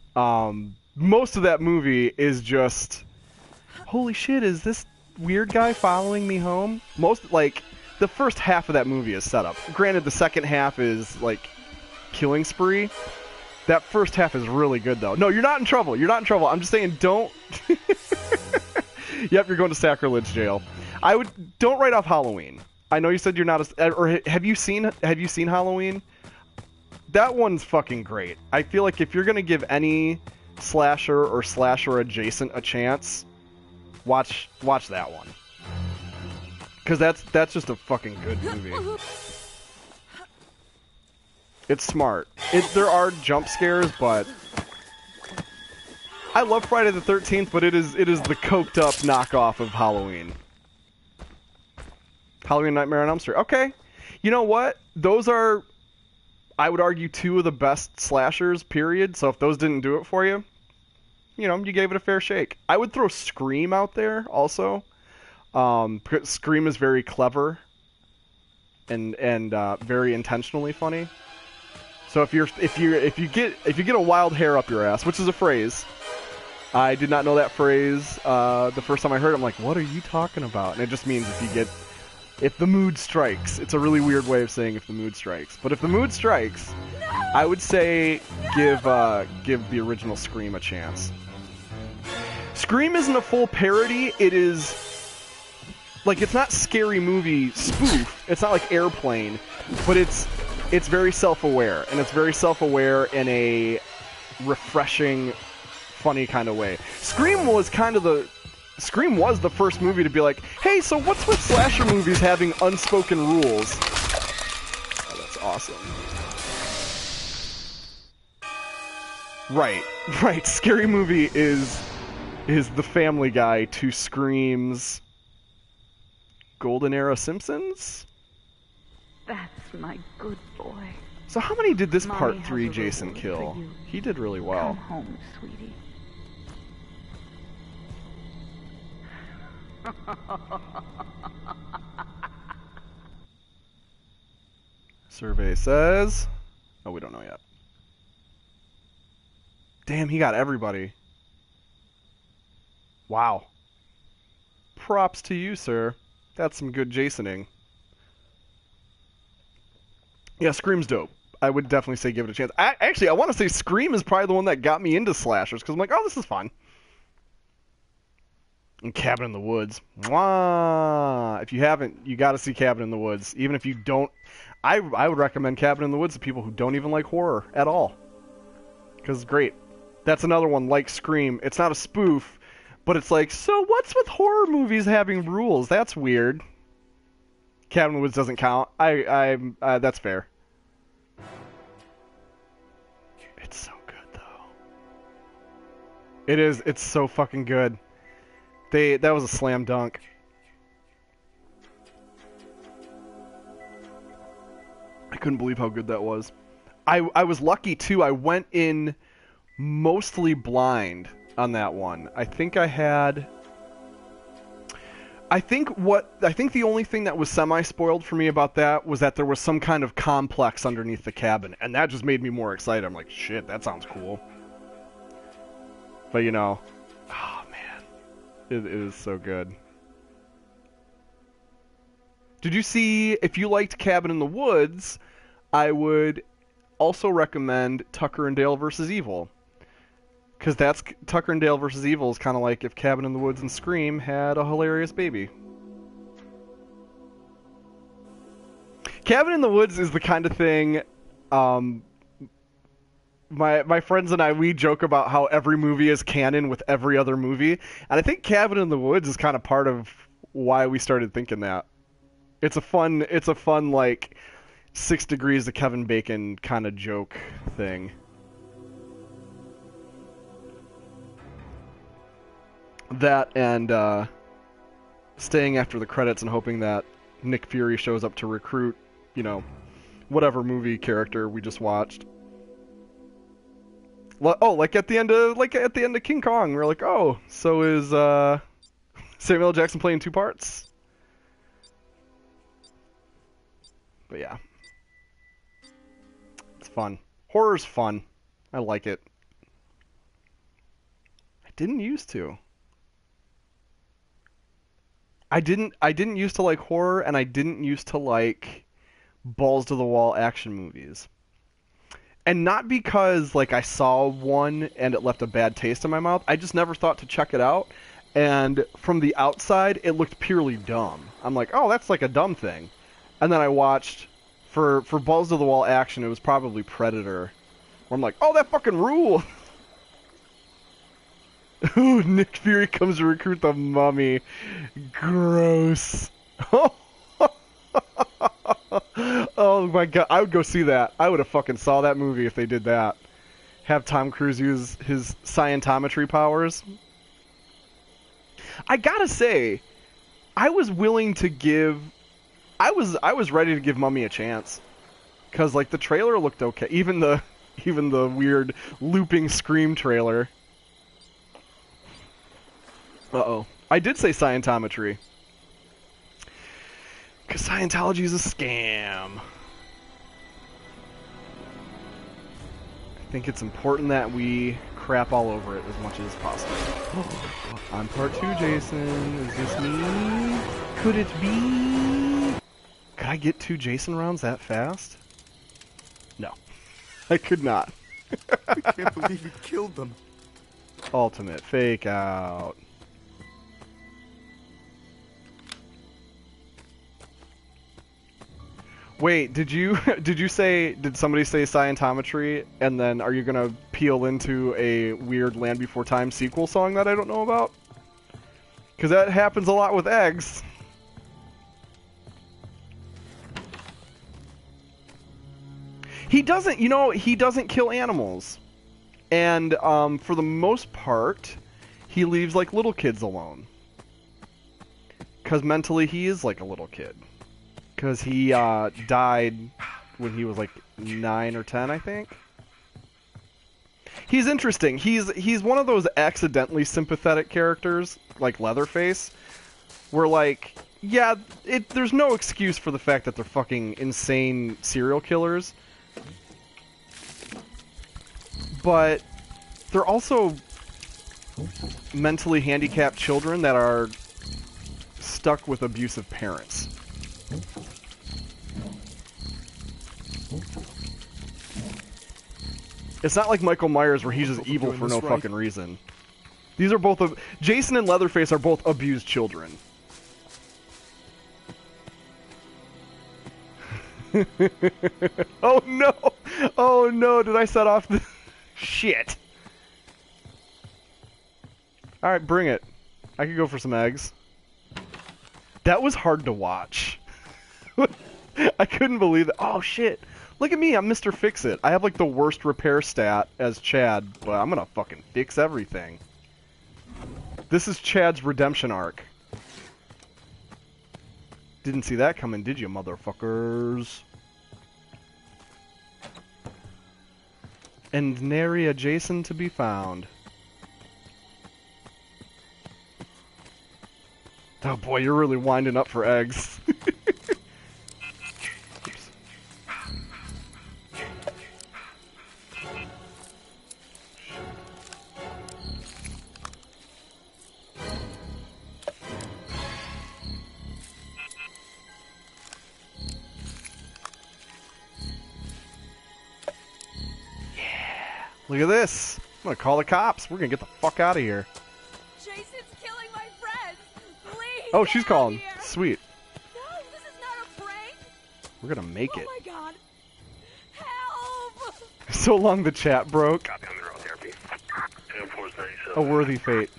Most of that movie is just, holy shit, is this weird guy following me home? The first half of that movie is set up. Granted, the second half is, like, killing spree. That first half is really good, though. No, you're not in trouble. You're not in trouble. I'm just saying, don't... Yep, you're going to sacrilege jail. Don't write off Halloween. I know you said you're not or have you seen Halloween? That one's fucking great. I feel like if you're going to give any slasher or slasher adjacent a chance, watch that one, because that's just a fucking good movie. It's smart. There are jump scares, but I love Friday the 13th, but it is the coked up knockoff of Halloween. Halloween Nightmare on Elm Street. Okay, you know what? Those are I would argue 2 of the best slashers, period. So if those didn't do it for you, you know, you gave it a fair shake. I would throw Scream out there also. Scream is very clever and very intentionally funny. So if you get a wild hair up your ass, which is a phrase, I did not know that phrase the first time I heard it. I'm like, what are you talking about? And it just means if the mood strikes. It's a really weird way of saying if the mood strikes. But if the mood strikes, I would say give the original Scream a chance. Scream isn't a full parody. It is like, it's not Scary Movie spoof. It's not like Airplane, but it's very self-aware, and it's very self-aware in a refreshing, funny kind of way. Scream was the first movie to be like, hey, so what's with slasher movies having unspoken rules? Oh, that's awesome. Right. Scary Movie is the Family Guy to Scream's Golden Era Simpsons? That's my good boy. So how many did this Mommy part has 3 a Jason reward kill? for you. He did really well. Come home, sweetie. Survey says... Oh, we don't know yet. Damn, he got everybody. Wow. Props to you, sir. That's some good Jasoning. Yeah, Scream's dope. I would definitely say give it a chance. I want to say Scream is probably the one that got me into slashers, because I'm like, oh, this is fun. And Cabin in the Woods. Mwah! If you haven't, you got to see Cabin in the Woods. Even if you don't... I would recommend Cabin in the Woods to people who don't even like horror at all. Because it's great. That's another one like Scream. It's not a spoof, but it's like, so what's with horror movies having rules? That's weird. Cabin in the Woods doesn't count. That's fair. It's so good, though. It is. It's so fucking good. That was a slam dunk. I couldn't believe how good that was. I was lucky, too. I went in mostly blind on that one. I think the only thing that was semi-spoiled for me about that was that there was some kind of complex underneath the cabin, and that just made me more excited. I'm like, shit, that sounds cool. But, you know, oh, man. It is so good. Did you see, if you liked Cabin in the Woods, I would also recommend Tucker and Dale vs. Evil. Because that's Tucker and Dale vs. Evil is kind of like if Cabin in the Woods and Scream had a hilarious baby. Cabin in the Woods is the kind of thing, my friends and I, we joke about how every movie is canon with every other movie, and I think Cabin in the Woods is kind of part of why we started thinking that. It's a fun like 6 Degrees of Kevin Bacon kind of joke thing. That and staying after the credits and hoping that Nick Fury shows up to recruit, you know, whatever movie character we just watched. Oh, like at the end of King Kong, we're like, oh, so is Samuel L. Jackson playing 2 parts? But yeah, it's fun. Horror's fun. I like it. I didn't used to. I didn't used to like horror, and I didn't used to like balls to the wall action movies. And not because like I saw one and it left a bad taste in my mouth. I just never thought to check it out. And from the outside, it looked purely dumb. I'm like, oh, that's like a dumb thing. And then I watched for balls to the wall action. It was probably Predator. Where I'm like, oh, that fucking rule. Ooh, Nick Fury comes to recruit the mummy. Gross. Oh my god, I would go see that. I would have fucking saw that movie if they did that. Have Tom Cruise use his scientometry powers. I gotta say, I was willing to give... I was ready to give Mummy a chance. Because, like, the trailer looked okay. Even the weird looping Scream trailer. Uh-oh. I did say Scientometry. Because Scientology is a scam. I think it's important that we crap all over it as much as possible. On part 2, Jason. Is this me? Could it be? Could I get 2 Jason rounds that fast? No. I could not. I can't believe he killed them. Ultimate fake out. Wait, did somebody say Scientometry, and then are you gonna peel into a weird Land Before Time sequel song that I don't know about? Because that happens a lot with eggs. He doesn't kill animals. And for the most part, he leaves like little kids alone. Because mentally he is like a little kid. Because he died when he was like 9 or 10, I think. He's interesting. He's one of those accidentally sympathetic characters, like Leatherface, where like, yeah, there's no excuse for the fact that they're fucking insane serial killers. But they're also mentally handicapped children that are stuck with abusive parents. It's not like Michael Myers where he's just evil for no fucking reason. These are both Jason and Leatherface are both abused children. Oh no! Oh no, did I set off the... Shit! Alright, bring it. I could go for some eggs. That was hard to watch. I couldn't believe it. Oh shit! Look at me, I'm Mr. Fix-It. I have like the worst repair stat as Chad, but I'm gonna fucking fix everything. This is Chad's redemption arc. Didn't see that coming, did you, motherfuckers? And nary a Jason to be found. Oh boy, you're really winding up for eggs. Look at this. I'm gonna call the cops. We're gonna get the fuck out of here. Jason's killing my friends. Please. Oh, she's get out of calling. here. Sweet. No, this is not a prank. We're gonna make it. Oh my god. Help. So long the chat broke. Copy on the road therapy. A worthy fate.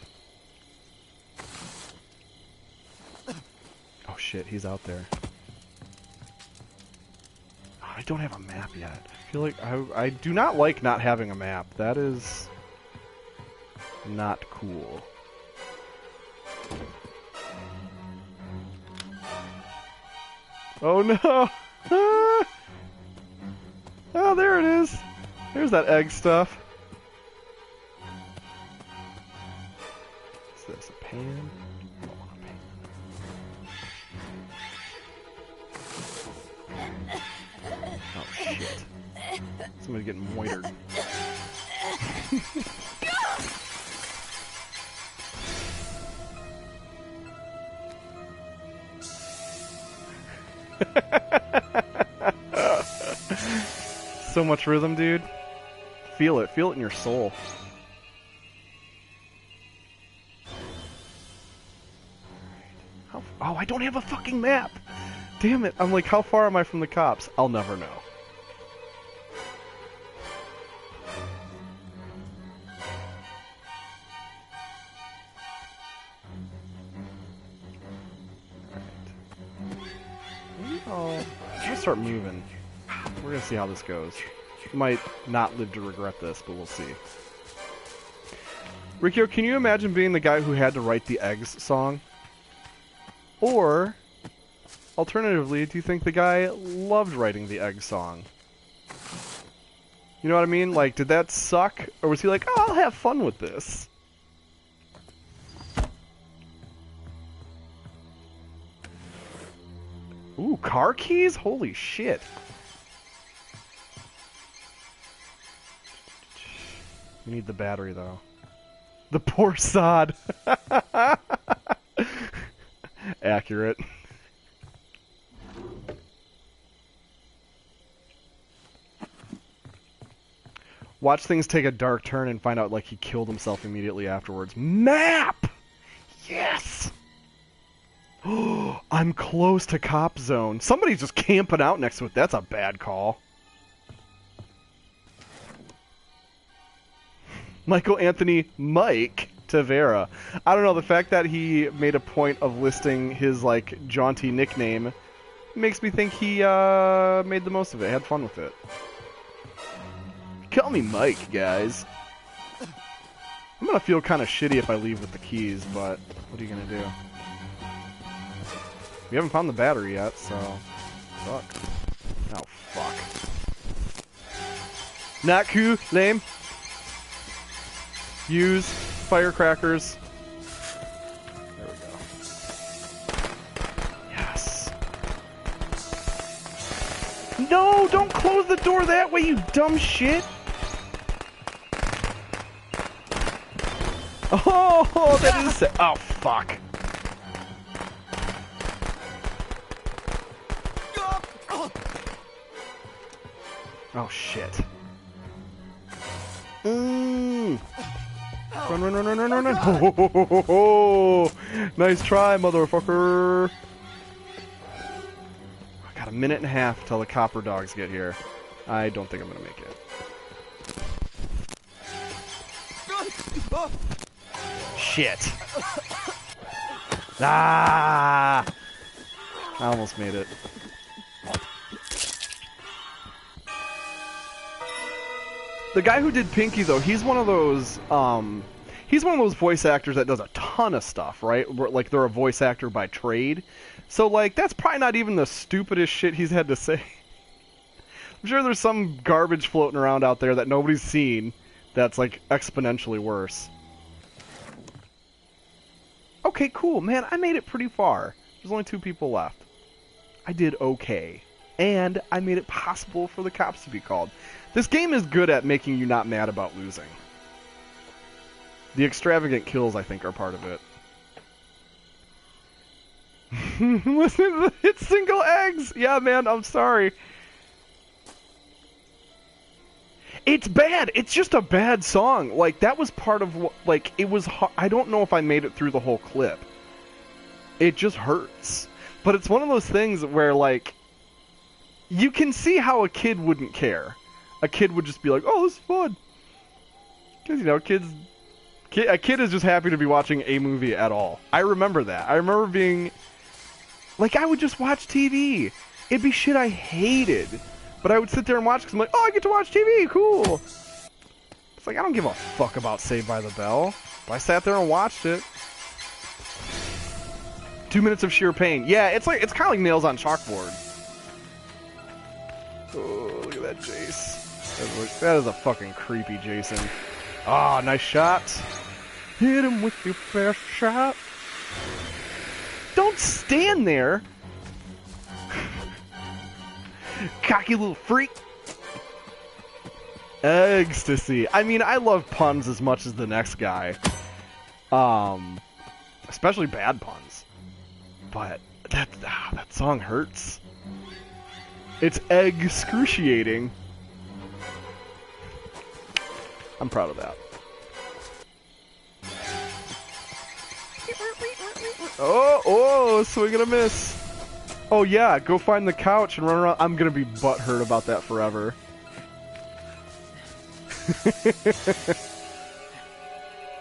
Oh shit, he's out there. Oh, I don't have a map yet. I feel like I do not like not having a map. That is not cool. Oh no! Ah! Oh, there it is. There's that egg stuff. Is this a pan? I don't want a pan. Oh shit. Somebody's getting moitered. So much rhythm, dude. Feel it in your soul. Oh, I don't have a fucking map! Damn it, I'm like, how far am I from the cops? I'll never know. Oh, I'm gonna start moving. We're gonna see how this goes. Might not live to regret this, but we'll see. Rikyo, can you imagine being the guy who had to write the Eggs song? Or, alternatively, do you think the guy loved writing the Eggs song? You know what I mean? Like, did that suck? Or was he like, oh, I'll have fun with this? Ooh, car keys? Holy shit. We need the battery, though. The poor sod. Accurate. Watch things take a dark turn and find out like he killed himself immediately afterwards. Map! Yes! I'm close to cop zone. Somebody's just camping out next to it. That's a bad call. Michael Anthony Mike Tavera. I don't know, the fact that he made a point of listing his, like, jaunty nickname makes me think he made the most of it, had fun with it. Call me Mike, guys. I'm gonna feel kind of shitty if I leave with the keys, but what are you gonna do? We haven't found the battery yet, so... Fuck. Oh, fuck. Not cool, lame. Use firecrackers. There we go. Yes. No, don't close the door that way, you dumb shit. Oh, that is... Oh, fuck. Oh, shit. Run, run, run, run, run, run, run. Oh, ho, ho, ho, ho. Nice try, motherfucker. I got a minute and a half till the copper dogs get here. I don't think I'm gonna make it. Shit. Ah! I almost made it. The guy who did Pinky, though, he's one of those voice actors that does a ton of stuff, right? Like, they're a voice actor by trade. So, like, that's probably not even the stupidest shit he's had to say. I'm sure there's some garbage floating around out there that nobody's seen that's, like, exponentially worse. Okay, cool. Man, I made it pretty far. There's only 2 people left. I did okay. And I made it possible for the cops to be called. This game is good at making you not mad about losing. The extravagant kills, I think, are part of it. Listen to the hit single eggs! Yeah, man, I'm sorry. It's bad. It's just a bad song. Like, that was part of what, like, it was, I don't know if I made it through the whole clip. It just hurts. But it's one of those things where, like, you can see how a kid wouldn't care. A kid would just be like, oh, this is fun. Because, you know, a kid is just happy to be watching a movie at all. I remember that. I remember being, like, I would just watch TV. It'd be shit I hated. But I would sit there and watch because I'm like, oh, I get to watch TV, cool. It's like, I don't give a fuck about Saved by the Bell. But I sat there and watched it. 2 minutes of sheer pain. Yeah, it's kind of like nails on chalkboard. Oh, look at that Jace. That is a fucking creepy Jason. Ah, nice shot. Hit him with your best shot. Don't stand there. Cocky little freak. Ecstasy. I mean, I love puns as much as the next guy. Especially bad puns. But that song hurts. It's excruciating. I'm proud of that. Oh, swing and a miss. Oh yeah, go find the couch and run around. I'm gonna be butthurt about that forever.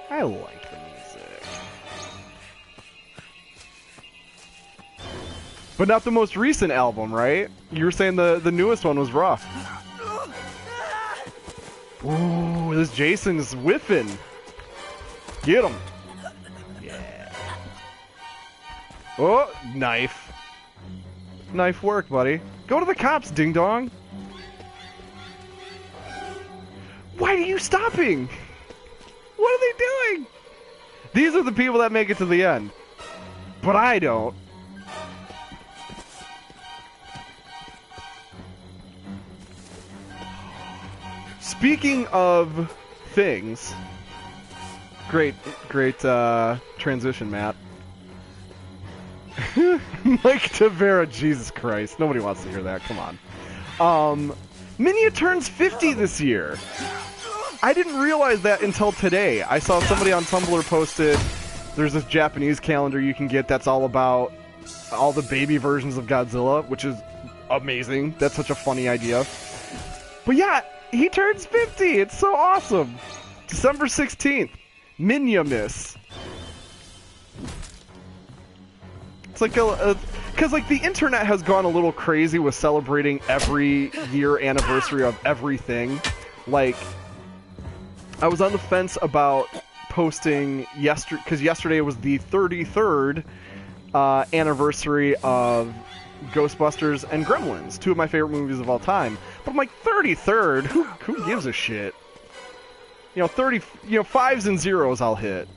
I like the music. But not the most recent album, right? You were saying the newest one was rough. Ooh, this Jason's whiffing. Get him. Yeah. Oh, knife. Knife work, buddy. Go to the cops, ding dong. Why are you stopping? What are they doing? These are the people that make it to the end. But I don't. Speaking of things, great transition, Matt. Mike Tavera, Jesus Christ, nobody wants to hear that. Come on. Minya turns 50 this year. I didn't realize that until today. I saw somebody on Tumblr posted. There's this Japanese calendar you can get that's all about all the baby versions of Godzilla, which is amazing. That's such a funny idea. But yeah. He turns 50! It's so awesome! December 16th. Minya-miss. It's like because like the internet has gone a little crazy with celebrating every year anniversary of everything. Like, I was on the fence about posting yesterday, because yesterday was the 33rd anniversary of Ghostbusters and Gremlins, two of my favorite movies of all time. But I'm like, 33rd? Who gives a shit? You know, 5s and 0s I'll hit.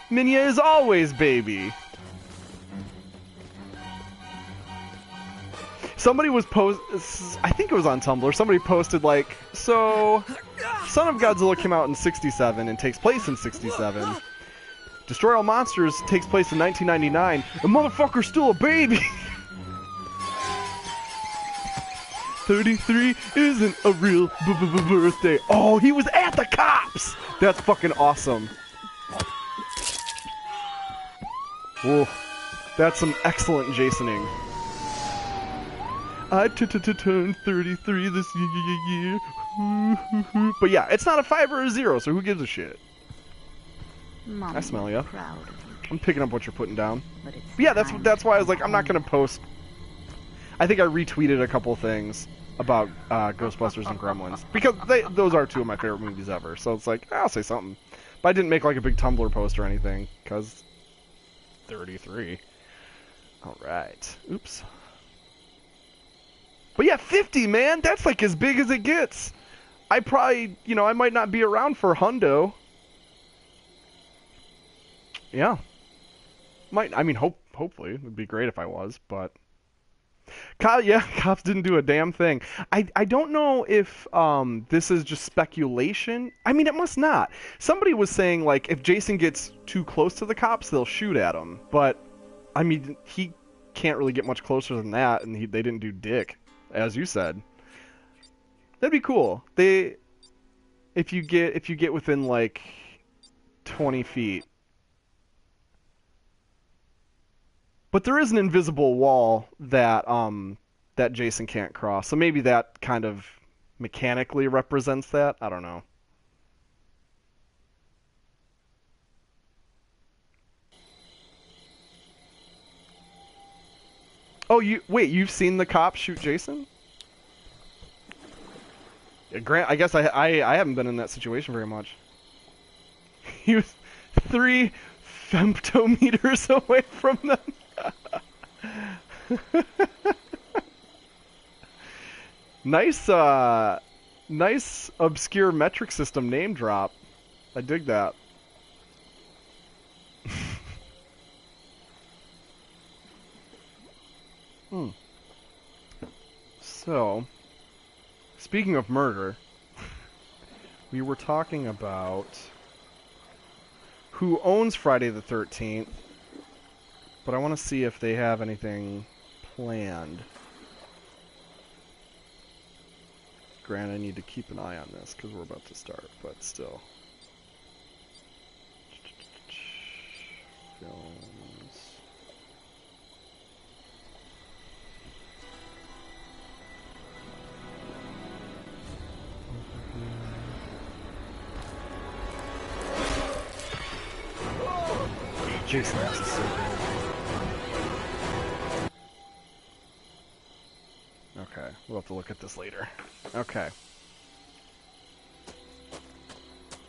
Minya is always baby. Somebody was I think it was on Tumblr, somebody posted like, so, Son of Godzilla came out in 67 and takes place in 67. Destroy All Monsters takes place in 1999. The motherfucker's still a baby! 33 isn't a real birthday. Oh, he was at the cops! That's fucking awesome. Whoa. That's some excellent Jasoning. I turned 33 this year. But yeah, it's not a 5 or a 0, so who gives a shit? Mom, I smell ya. proud of you. I'm picking up what you're putting down. But it's But yeah, that's why I was like, I'm not gonna post. I think I retweeted a couple things about Ghostbusters and Gremlins because those are two of my favorite movies ever. So it's like, I'll say something, but I didn't make like a big Tumblr post or anything because 33. All right. Oops. But yeah, 50, man. That's like as big as it gets. I probably, I might not be around for hundo. Yeah. Hopefully. It would be great if I was, but... Cops didn't do a damn thing. I don't know if this is just speculation. I mean, it must not. Somebody was saying, like, if Jason gets too close to the cops, they'll shoot at him. But, I mean, he can't really get much closer than that, and they didn't do dick, as you said. That'd be cool. If you get within, like, 20 feet. But there is an invisible wall that that Jason can't cross. So maybe that kind of mechanically represents that. I don't know. Oh, you've seen the cop shoot Jason? Yeah, Grant, I guess I haven't been in that situation very much. He was 3 femtometers away from them. Nice obscure metric system name drop. I dig that. So, speaking of murder, we were talking about who owns Friday the 13th. But I want to see if they have anything planned. Granted, I need to keep an eye on this because we're about to start, but still. Films. Jason, this is so good. Okay, we'll have to look at this later. Okay.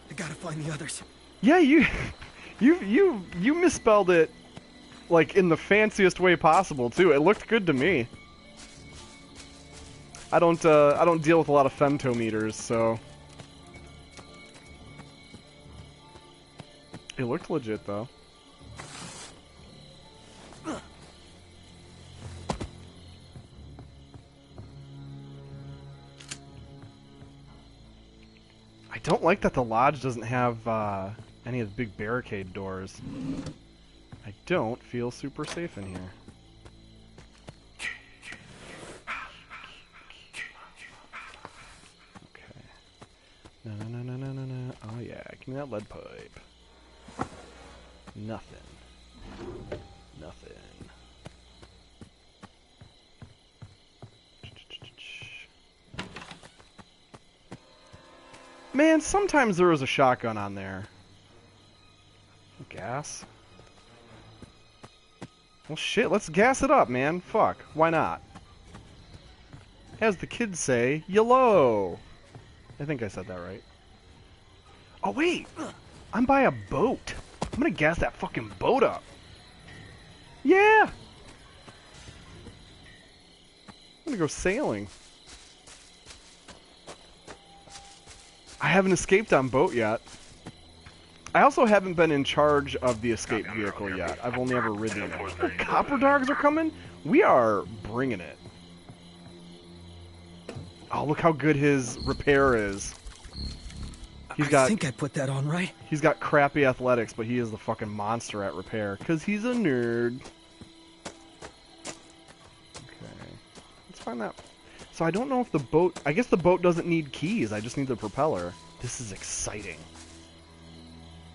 I gotta find the others. Yeah, you misspelled it like in the fanciest way possible too. It looked good to me. I don't deal with a lot of femtometers, so it looked legit though. I don't like that the lodge doesn't have any of the big barricade doors. I don't feel super safe in here. Okay. No. Oh yeah, give me that lead pipe. Nothing. Nothing. Man, sometimes there was a shotgun on there. Gas? Well, shit, let's gas it up, man. Fuck, why not? As the kids say, YOLO! I think I said that right. Oh, wait! I'm by a boat. I'm gonna gas that fucking boat up. Yeah! I'm gonna go sailing. I haven't escaped on boat yet. I also haven't been in charge of the escape vehicle yet. I've only ever ridden it. Oh, copper dogs are coming? We are bringing it. Oh, look how good his repair is. I think I put that on right. He's got crappy athletics, but he is the fucking monster at repair. Because he's a nerd. Okay. Let's find that. So I don't know if the boat... I guess the boat doesn't need keys. I just need the propeller. This is exciting.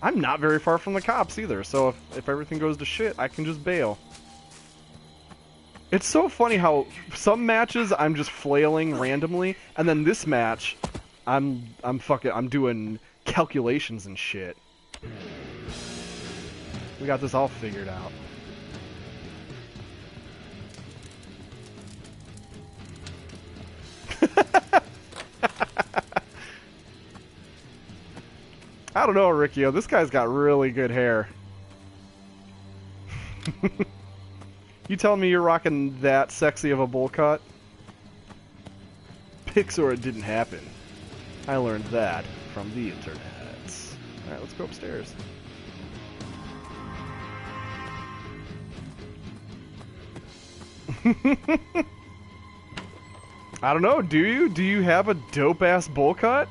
I'm not very far from the cops either, so if everything goes to shit, I can just bail. It's so funny how some matches I'm just flailing randomly, and then this match, I'm doing calculations and shit. We got this all figured out. I don't know, Riccio. This guy's got really good hair. You telling me you're rocking that sexy of a bowl cut? Pixar, it didn't happen. I learned that from the internet. Alright, let's go upstairs. I don't know, do you? Do you have a dope-ass bowl cut?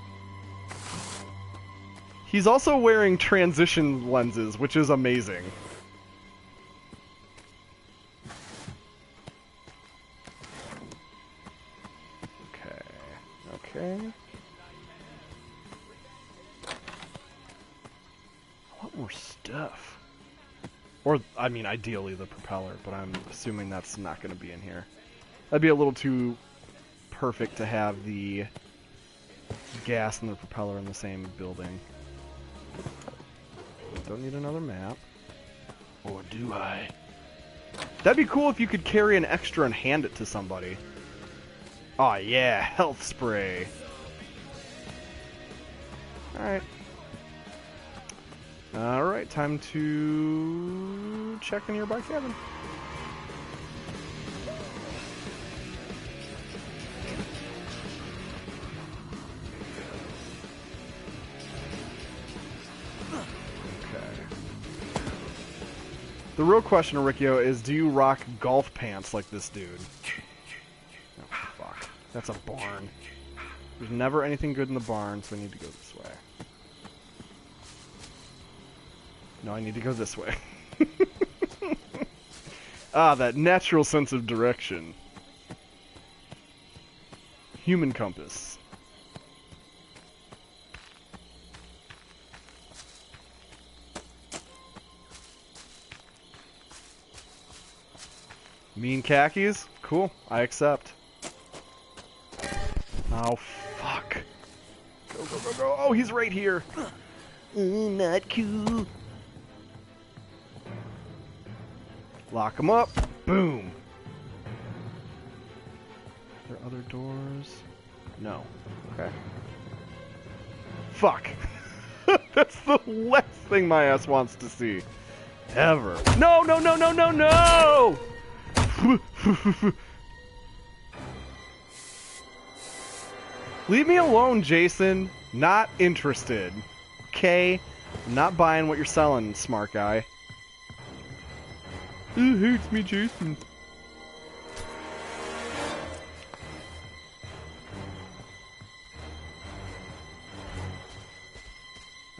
He's also wearing transition lenses, which is amazing. Okay. A lot more stuff. Or, I mean, ideally the propeller, but I'm assuming that's not going to be in here. That'd be a little too perfect to have the gas and the propeller in the same building. Don't need another map. Or do I? That'd be cool if you could carry an extra and hand it to somebody. Oh yeah, health spray. Alright. Alright, time to check a nearby cabin. The real question, Riccio, is do you rock golf pants like this dude? Oh, fuck. That's a barn. There's never anything good in the barn, so I need to go this way. No, I need to go this way. Ah, that natural sense of direction. Human compass. Mean khakis? Cool. I accept. Oh, fuck. Go, go, go, go. Oh, he's right here. Not cool. Lock him up. Boom. Are there other doors? No. Okay. Fuck. That's the last thing my ass wants to see. Ever. No, no, no, no, no, no! Leave me alone, Jason. Not interested. Okay? I'm not buying what you're selling, smart guy. It hurts me, Jason.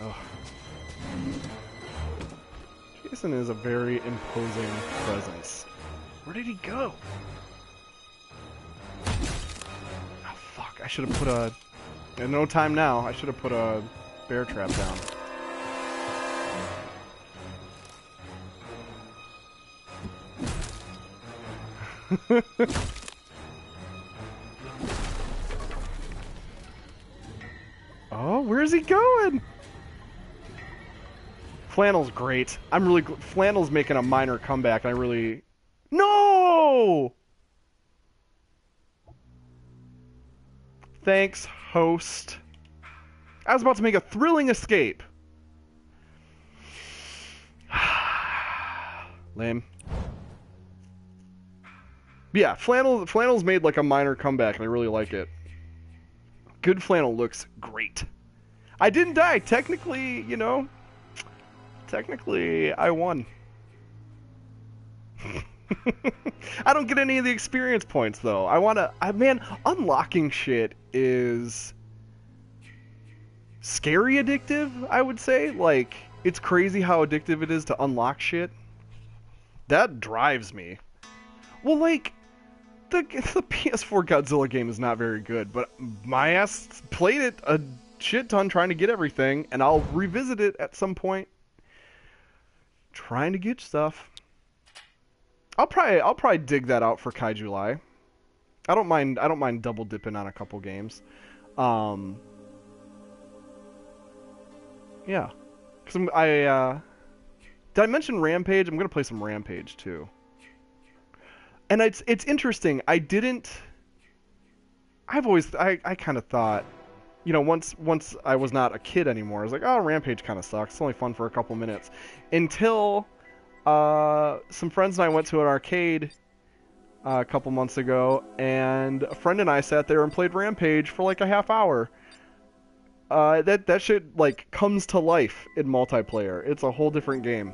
Oh. Jason is a very imposing presence. Where did he go? Oh, fuck. I should have put a... In no time now, I should have put a bear trap down. Oh, where's he going? Flannel's great. I'm really... Flannel's making a minor comeback, and I really... No! Thanks, host. I was about to make a thrilling escape. Lame. Yeah, Flannel's made like a minor comeback, and I really like it. Good Flannel looks great. I didn't die. Technically, you know... Technically, I won. I don't get any of the experience points, though. I want to... Man, unlocking shit is... scary addictive, I would say. Like, it's crazy how addictive it is to unlock shit. That drives me. Well, like, the PS4 Godzilla game is not very good, but my ass played it a shit ton trying to get everything, and I'll revisit it at some point. Trying to get stuff. I'll probably dig that out for Kaijulai. I don't mind double dipping on a couple games. Yeah. Cuz did I mention Rampage? I'm going to play some Rampage too. And it's interesting. I kind of thought, you know, once I was not a kid anymore, I was like, oh, Rampage kind of sucks. It's only fun for a couple minutes. Until some friends and I went to an arcade a couple months ago, and a friend and I sat there and played Rampage for like a half hour. That shit like comes to life in multiplayer. It's a whole different game.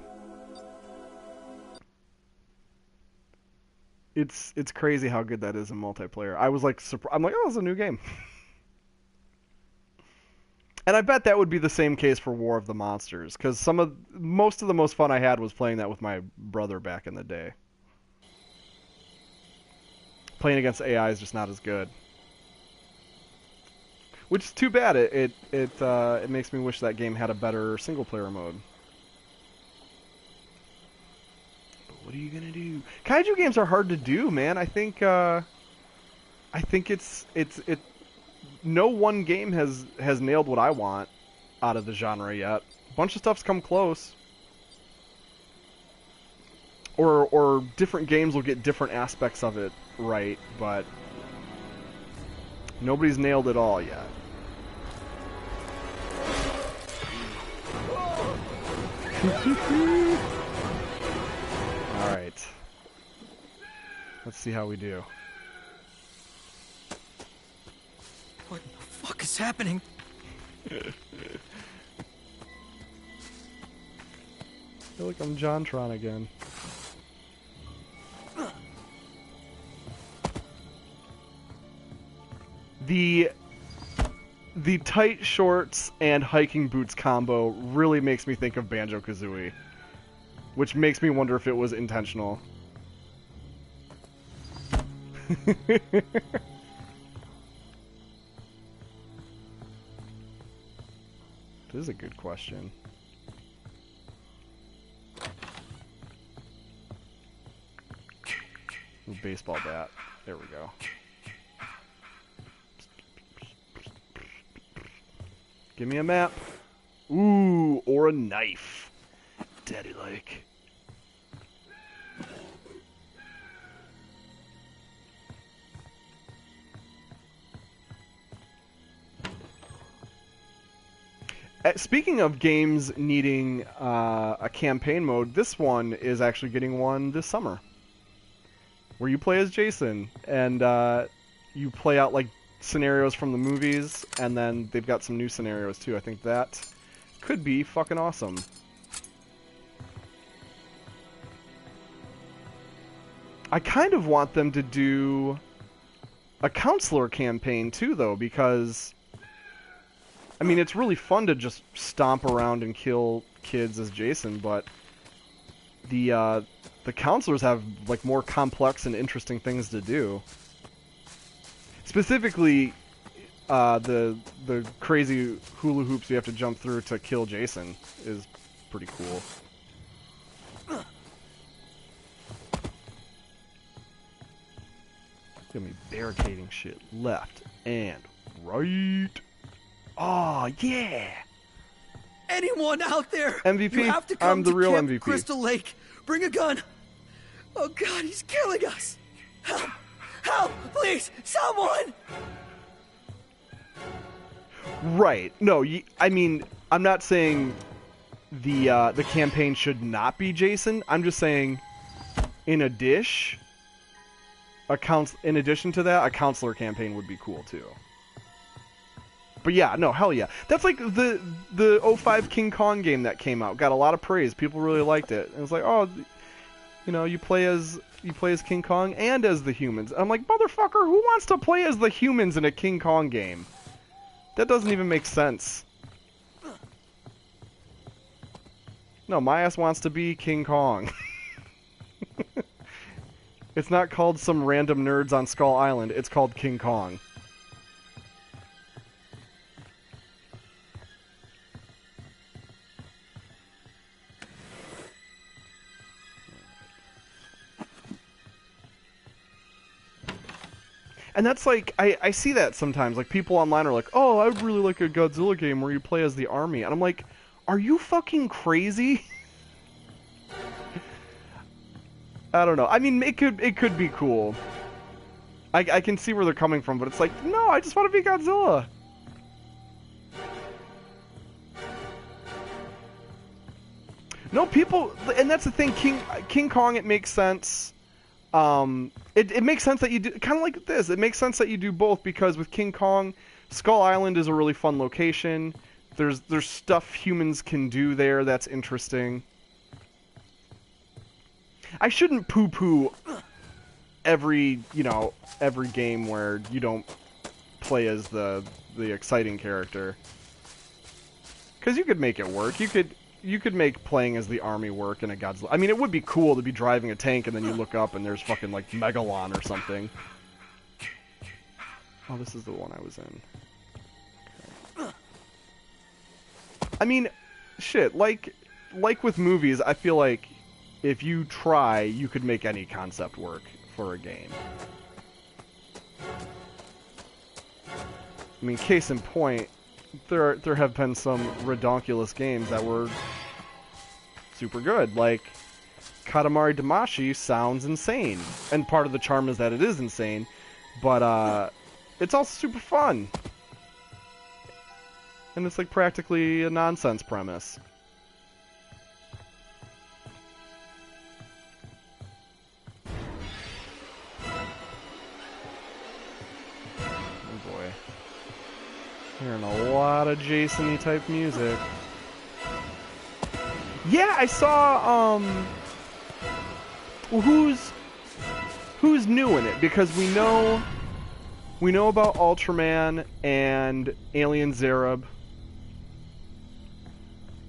It's crazy how good that is in multiplayer. I was like, I'm like, oh, it's a new game. And I bet that would be the same case for War of the Monsters, because most of the most fun I had was playing that with my brother back in the day. Playing against AI is just not as good. Which is too bad. It makes me wish that game had a better single player mode. But what are you gonna do? Kaiju games are hard to do, man. I think it's no one game has nailed what I want out of the genre yet. A bunch of stuff's come close. Or different games will get different aspects of it right, but nobody's nailed it all yet. Alright. Let's see how we do. What the fuck is happening? I feel like I'm JonTron again. The tight shorts and hiking boots combo really makes me think of Banjo-Kazooie, which makes me wonder if it was intentional. That is a good question. Ooh, baseball bat. There we go. Give me a map. Ooh, or a knife. Daddy-like. Speaking of games needing a campaign mode, this one is actually getting one this summer. Where you play as Jason, and you play out like scenarios from the movies, and then they've got some new scenarios too. I think that could be fucking awesome. I kind of want them to do a counselor campaign too, though, because I mean, it's really fun to just stomp around and kill kids as Jason, but the counselors have like more complex and interesting things to do. Specifically, the crazy hula hoops you have to jump through to kill Jason is pretty cool. Gonna be barricading shit left and right. Oh yeah! Anyone out there? MVP. You have to come I'm the to real Camp MVP. Crystal Lake. Bring a gun. Oh God, he's killing us. Help! Help! Please, someone! Right. No, I mean, I'm not saying the campaign should not be Jason. I'm just saying, in addition to that, a counselor campaign would be cool too. But yeah, no, hell yeah. That's like the 05 King Kong game that came out. Got a lot of praise. People really liked it. And it was like, oh, you know, you play as King Kong and as the humans. I'm like, motherfucker, who wants to play as the humans in a King Kong game? That doesn't even make sense. No, my ass wants to be King Kong. It's not called some random nerds on Skull Island. It's called King Kong. And that's like, I see that sometimes. Like, people online are like, oh, I'd really like a Godzilla game where you play as the army. And I'm like, are you fucking crazy? I don't know. I mean, it could be cool. I can see where they're coming from, but it's like, no, I just want to be Godzilla. No, people, and that's the thing, King Kong, it makes sense. It makes sense that you do, kind of like this, it makes sense that you do both, because with King Kong, Skull Island is a really fun location. There's stuff humans can do there that's interesting. I shouldn't poo-poo every game where you don't play as the exciting character. Because you could make it work. You could make playing as the army work in a Godzilla. I mean, it would be cool to be driving a tank and then you look up and there's fucking like Megalon or something. Oh, this is the one I was in. Okay. I mean, shit, like with movies, I feel like if you try, you could make any concept work for a game. I mean, case in point, there have been some redonkulous games that were super good. Like, Katamari Damacy sounds insane. And part of the charm is that it is insane, but it's also super fun. And it's like practically a nonsense premise. Hearing a lot of Jason-y type music. Yeah, I saw, who's new in it? Because we know about Ultraman and Alien Zerub.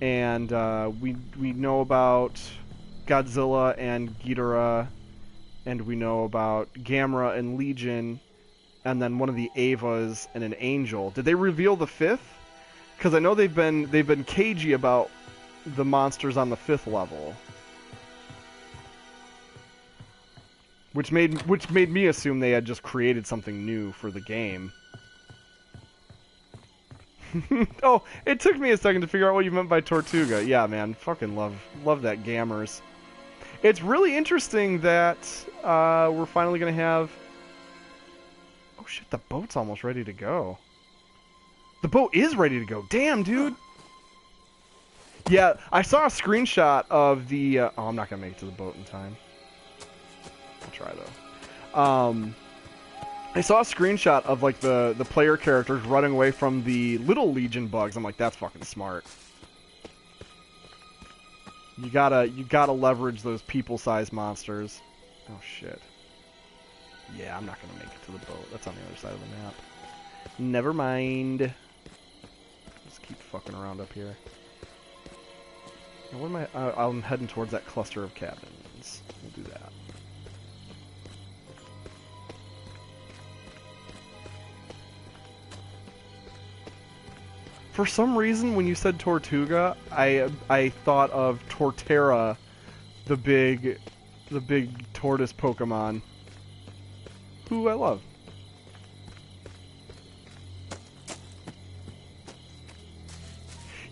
And, we know about Godzilla and Ghidorah. And we know about Gamera and Legion. And then one of the Avas and an Angel. Did they reveal the fifth? Because I know they've been cagey about the monsters on the 5th level, which made me assume they had just created something new for the game. Oh, it took me a second to figure out what you meant by Tortuga. Yeah, man, fucking love that Gamers. It's really interesting that we're finally gonna have. Oh shit, the boat's almost ready to go. The boat is ready to go. Damn, dude. Yeah, I saw a screenshot of the... oh, I'm not going to make it to the boat in time. I'll try, though. I saw a screenshot of like the player characters running away from the little Legion bugs. I'm like, that's fucking smart. You gotta leverage those people-sized monsters. Oh shit. Yeah, I'm not gonna make it to the boat. That's on the other side of the map. Never mind. Let's keep fucking around up here. Now, what am I? I'm heading towards that cluster of cabins. We'll do that. For some reason, when you said Tortuga, I thought of Torterra, the big tortoise Pokemon, who I love.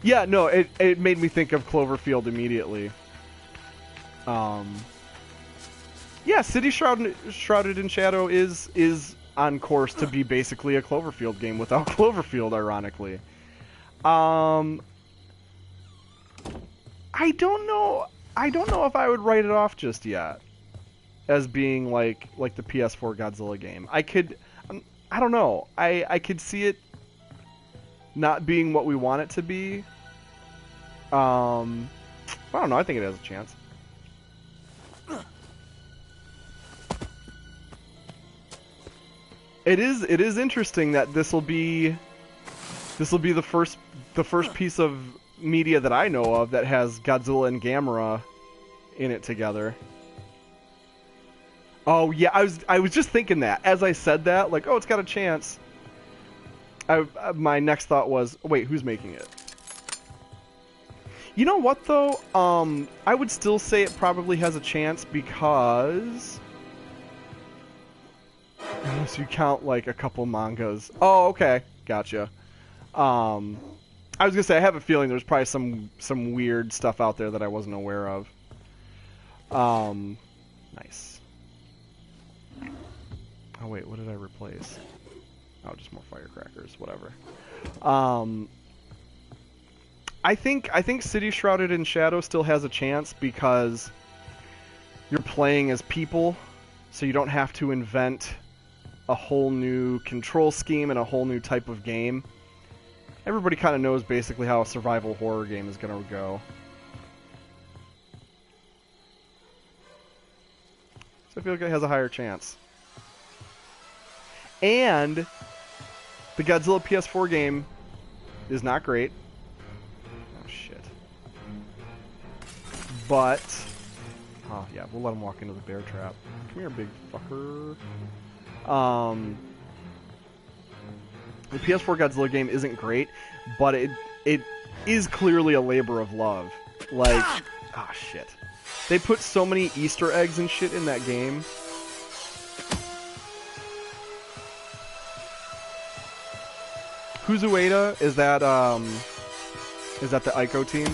Yeah, no, it made me think of Cloverfield immediately. Yeah, City Shrouded in Shadow is on course to be basically a Cloverfield game without Cloverfield, ironically. I don't know if I would write it off just yet as being like the PS4 Godzilla game. I don't know. I could see it not being what we want it to be. I don't know. I think it has a chance. It is interesting that this will be the first piece of media that I know of that has Godzilla and Gamera in it together. Oh yeah, I was just thinking that as I said that, like, oh, it's got a chance. My next thought was, wait, who's making it? You know what though? I would still say it probably has a chance because unless you count like a couple mangas. Oh, okay, gotcha. I was gonna say I have a feeling there's probably some weird stuff out there that I wasn't aware of. Nice. Oh wait, what did I replace? Oh, just more firecrackers, whatever. I think City Shrouded in Shadow still has a chance because you're playing as people, so you don't have to invent a whole new control scheme and a whole new type of game. Everybody kind of knows basically how a survival horror game is going to go. So I feel like it has a higher chance. And the Godzilla PS4 game is not great. Oh, shit. But, oh yeah, we'll let him walk into the bear trap. Come here, big fucker. The PS4 Godzilla game isn't great, but it is clearly a labor of love. Like, ah, shit. They put so many Easter eggs and shit in that game. Who's Ueda? Is that the Ico team?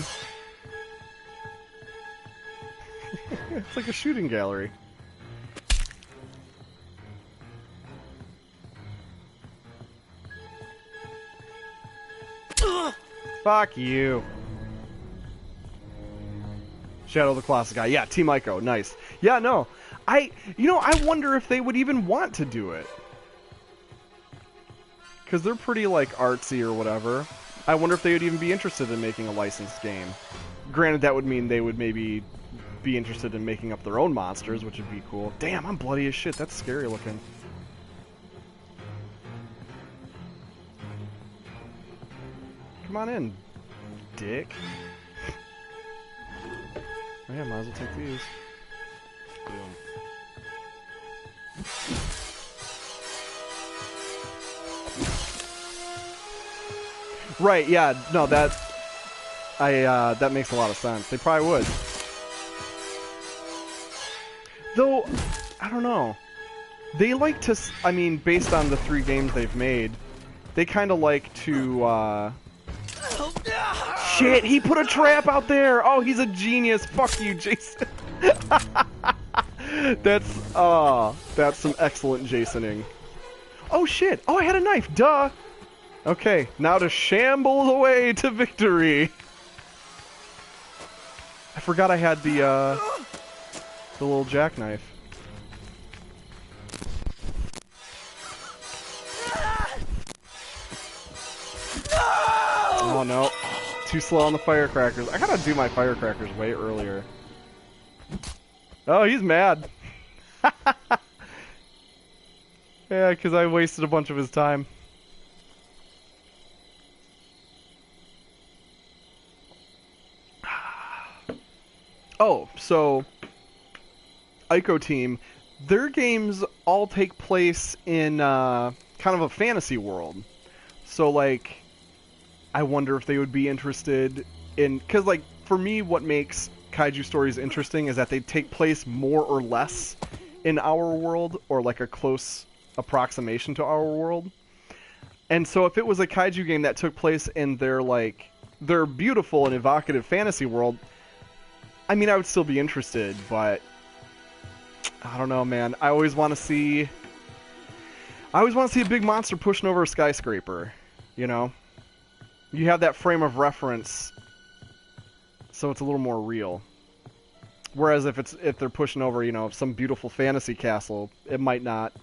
It's like a shooting gallery. Fuck you. Shadow the Colossus guy. Yeah, Team Ico. Nice. Yeah, no. I wonder if they would even want to do it. Because they're pretty, like, artsy or whatever. I wonder if they would even be interested in making a licensed game. Granted, that would mean they would maybe be interested in making up their own monsters, which would be cool. Damn, I'm bloody as shit. That's scary looking. Come on in, dick. Oh yeah, might as well take these. Boom. Right, yeah, no, that makes a lot of sense. They probably would. Though, I don't know. They like to, I mean, based on the 3 games they've made, they kind of like to, Shit, he put a trap out there! Oh, he's a genius! Fuck you, Jason! That's some excellent Jasoning. Oh shit! Oh, I had a knife! Duh! Okay, now to shamble away to victory! I forgot I had the little jackknife. Oh no. Too slow on the firecrackers. I gotta do my firecrackers way earlier. Oh, he's mad. Yeah, because I wasted a bunch of his time. Oh, so Ico Team, their games all take place in kind of a fantasy world. So, like, I wonder if they would be interested in... Because, like, for me, what makes kaiju stories interesting is that they take place more or less in our world, or, like, a close approximation to our world. And so if it was a kaiju game that took place in their, like, their beautiful and evocative fantasy world, I mean, I would still be interested, but I don't know, man. I always want to see a big monster pushing over a skyscraper, you know? You have that frame of reference, so it's a little more real. Whereas if they're pushing over, you know, some beautiful fantasy castle, it might not.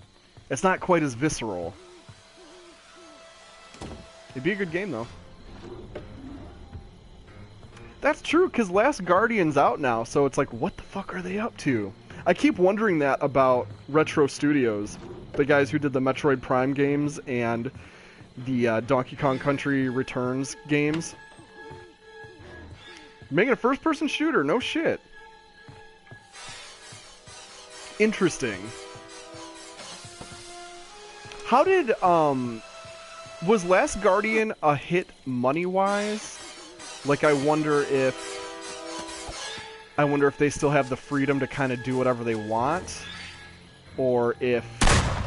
It's not quite as visceral. It'd be a good game, though. That's true, because Last Guardian's out now, so it's like, what the fuck are they up to? I keep wondering that about Retro Studios, the guys who did the Metroid Prime games and the Donkey Kong Country Returns games. Making a first-person shooter, no shit. Interesting. How did, was Last Guardian a hit money-wise? Like, I wonder if they still have the freedom to kind of do whatever they want, or if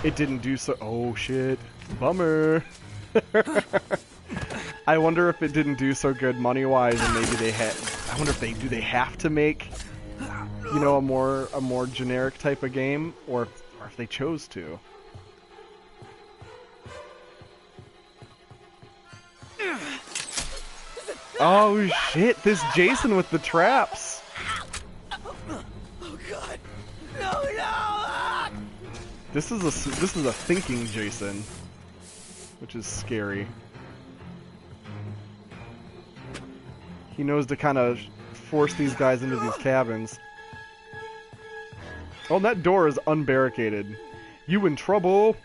it didn't do so. Oh shit, bummer. I wonder if it didn't do so good money-wise, and maybe they had. I wonder if they have to make, you know, a more generic type of game, or if they chose to. Oh shit, this Jason with the traps. Oh god. No. This is a thinking Jason, which is scary. He knows to kind of force these guys into these cabins. Oh, and that door is unbarricaded. You in trouble?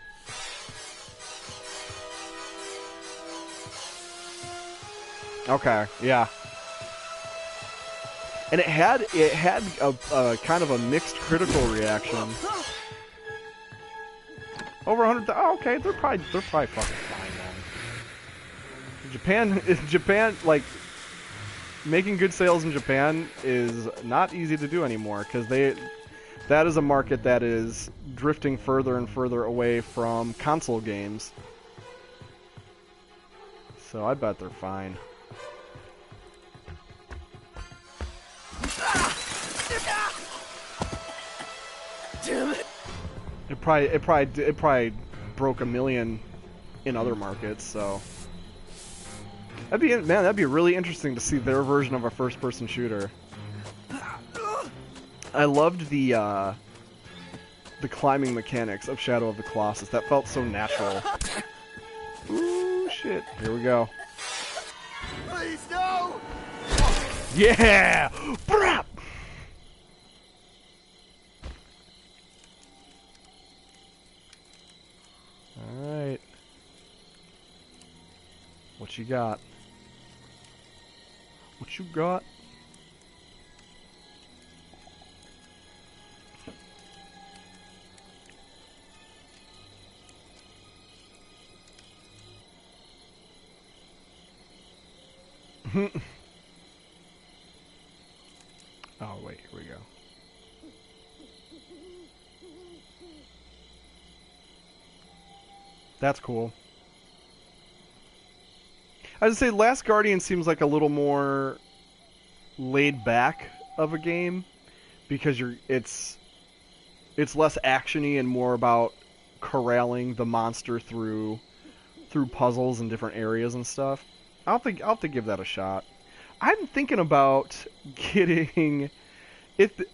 Okay, yeah. And it had a kind of a mixed critical reaction. Over 100. Oh, okay, they're probably fucking fine then. Japan, like, making good sales in Japan is not easy to do anymore, because that is a market that is drifting further and further away from console games. So I bet they're fine. Damn it. It probably broke 1 million in other markets, so that'd be really interesting to see their version of a first-person shooter. I loved the climbing mechanics of Shadow of the Colossus. That felt so natural. Ooh, shit. Here we go. Please, no! Yeah! Brap! Alright. What you got? What you got? Oh, wait, here we go. That's cool. I would say Last Guardian seems like a little more laid back of a game, because it's less actiony and more about corralling the monster through puzzles and different areas and stuff. I'll have to give that a shot. I'm thinking about getting,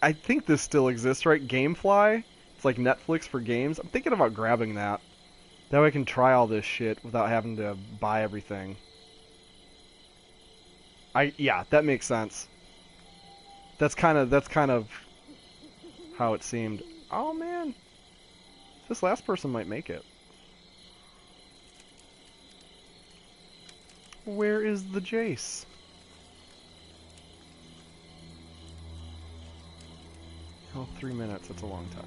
I think this still exists, right? Gamefly? It's like Netflix for games. I'm thinking about grabbing that. That way I can try all this shit without having to buy everything. Yeah, that makes sense. That's kind of how it seemed. Oh man, this last person might make it. Where is the Jace? Oh, 3 minutes. That's a long time.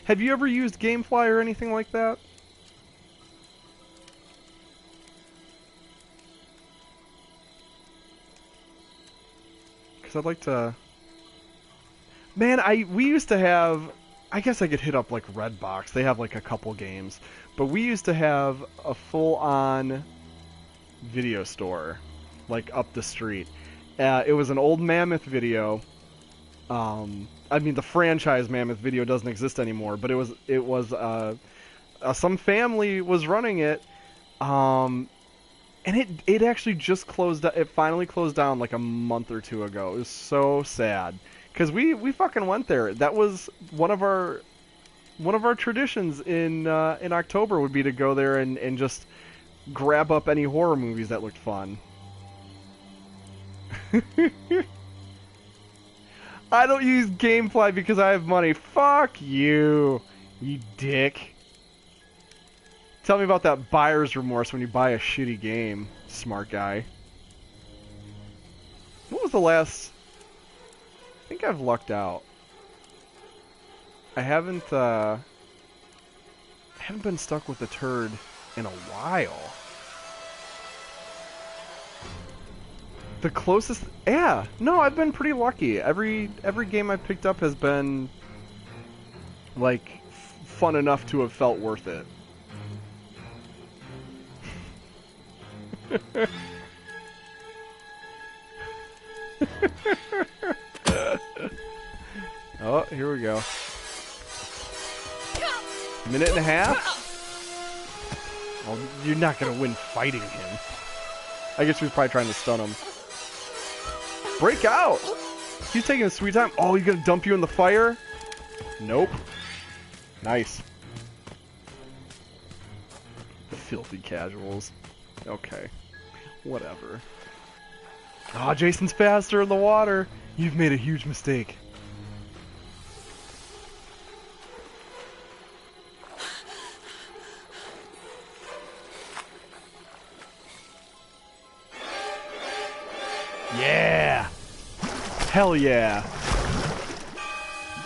Have you ever used GameFly or anything like that? Because I'd like to... Man, we used to have... I guess I could hit up like Redbox. They have like a couple games. But we used to have a full-on video store, like up the street. It was an old Mammoth Video. I mean, the franchise Mammoth Video doesn't exist anymore, but it was some family was running it, and it actually just closed. It finally closed down like a month or two ago. It was so sad because we fucking went there. That was one of our traditions in October would be to go there and just grab up any horror movies that looked fun. I don't use GameFly because I have money. Fuck you, you dick. Tell me about that buyer's remorse when you buy a shitty game, smart guy. What was the last... I think I've lucked out. I haven't been stuck with a turd in a while. The closest... Yeah, no, I've been pretty lucky. Every game I've picked up has been, like, fun enough to have felt worth it. Oh, here we go. Minute and a half? Well, you're not gonna win fighting him. I guess he was probably trying to stun him. Break out! He's taking a sweet time. Oh, he's gonna dump you in the fire? Nope. Nice. Filthy casuals. Okay. Whatever. Ah, Jason's faster in the water. You've made a huge mistake. Yeah! Hell yeah!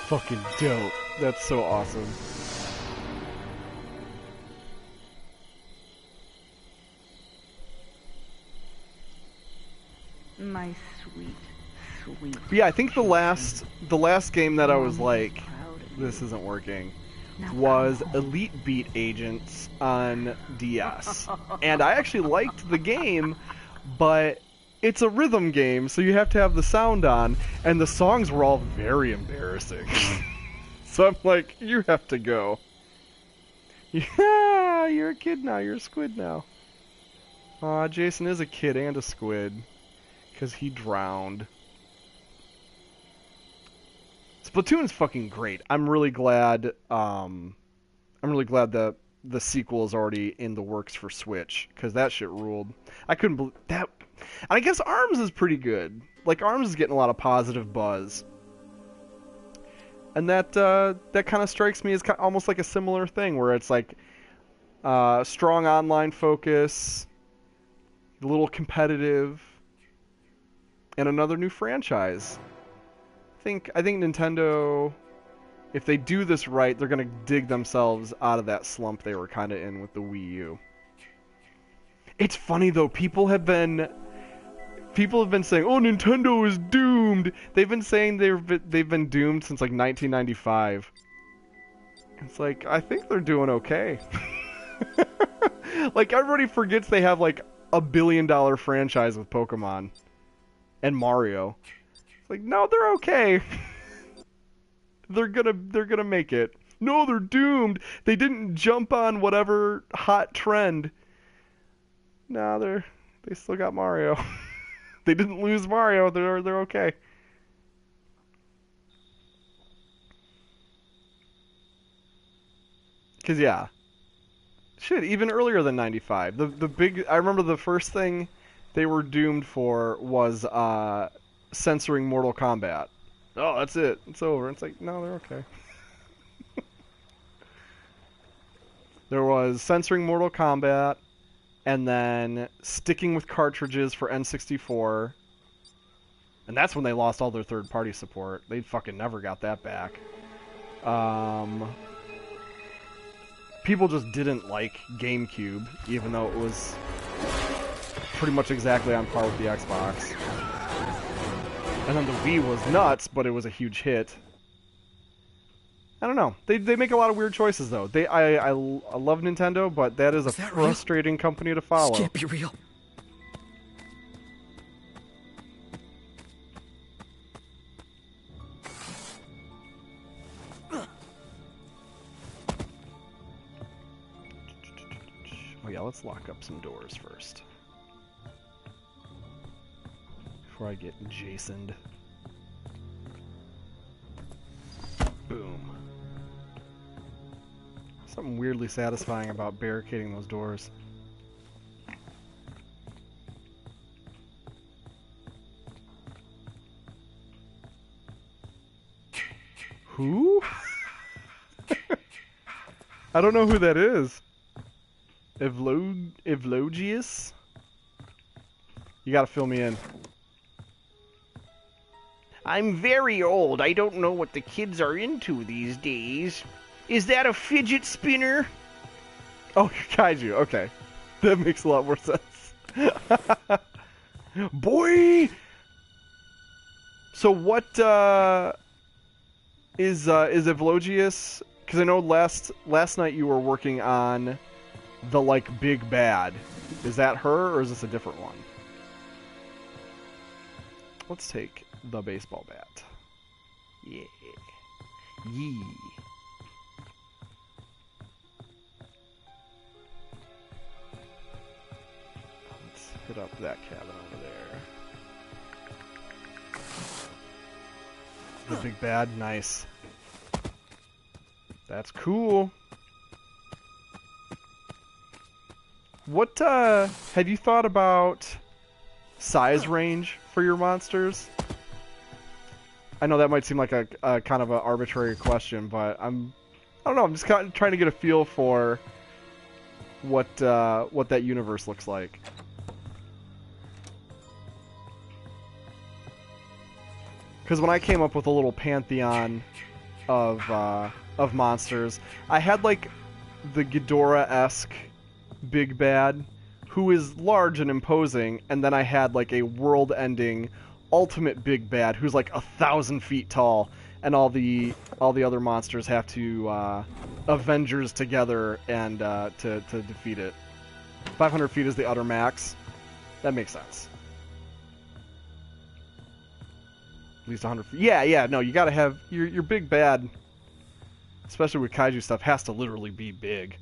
Fucking dope. That's so awesome. My sweet, sweet. But yeah, I think the last game that I was like, this isn't working, was Elite Beat Agents on DS. And I actually liked the game, but it's a rhythm game, so you have to have the sound on, and the songs were all very embarrassing. So I'm like, you have to go. Yeah, you're a kid now, you're a squid now. Aw, Jason is a kid and a squid. Because he drowned. Splatoon's fucking great. I'm really glad that the sequel is already in the works for Switch, because that shit ruled. I couldn't believe that. And I guess ARMS is pretty good. Like, ARMS is getting a lot of positive buzz. And that kind of strikes me as almost like a similar thing, where it's like strong online focus, a little competitive, and another new franchise. I think Nintendo, if they do this right, they're gonna dig themselves out of that slump they were kind of in with the Wii U. It's funny though, people have been saying, "Oh, Nintendo is doomed." They've been saying they've been doomed since like 1995. It's like, I think they're doing okay. Like, everybody forgets they have like $1 billion franchise with Pokemon and Mario. It's like, no, they're okay. they're gonna make it. No, they're doomed. They didn't jump on whatever hot trend. No, they still got Mario. They didn't lose Mario. They're okay. Cause yeah, shit, even earlier than 95. The big, I remember the first thing they were doomed for was censoring Mortal Kombat. Oh, that's it. It's over. It's like, no, they're okay. There was censoring Mortal Kombat, and then sticking with cartridges for N64. And that's when they lost all their third-party support. They fucking never got that back. People just didn't like GameCube, even though it was pretty much exactly on par with the Xbox. And then the Wii was nuts, but it was a huge hit. I don't know. They make a lot of weird choices, though. I love Nintendo, but that is a frustrating company to follow. This can't be real. Oh yeah, let's lock up some doors first. Before I get Jasoned. Boom. Something weirdly satisfying about barricading those doors. Who? I don't know who that is. Evlogius? You gotta fill me in. I'm very old. I don't know what the kids are into these days. Is that a fidget spinner? Oh, kaiju. Okay. That makes a lot more sense. Boy! So what, is Evlogius? Because I know last night you were working on the, like, big bad. Is that her, or is this a different one? Let's take the baseball bat. Yeah. Yee. Let's hit up that cabin over there. The big bad, nice. That's cool. What, have you thought about size range for your monsters? I know that might seem like a kind of an arbitrary question, but I don't know, I'm just kind of trying to get a feel for what that universe looks like. Because when I came up with a little pantheon of monsters, I had like the Ghidorah-esque big bad, who is large and imposing, and then I had like a world-ending ultimate big bad who's like 1,000 feet tall, and all the other monsters have to Avengers together and to defeat it. 500 feet is the utter max. That makes sense. At least 100 feet. Yeah, no, you gotta have your big bad, especially with kaiju stuff, has to literally be big.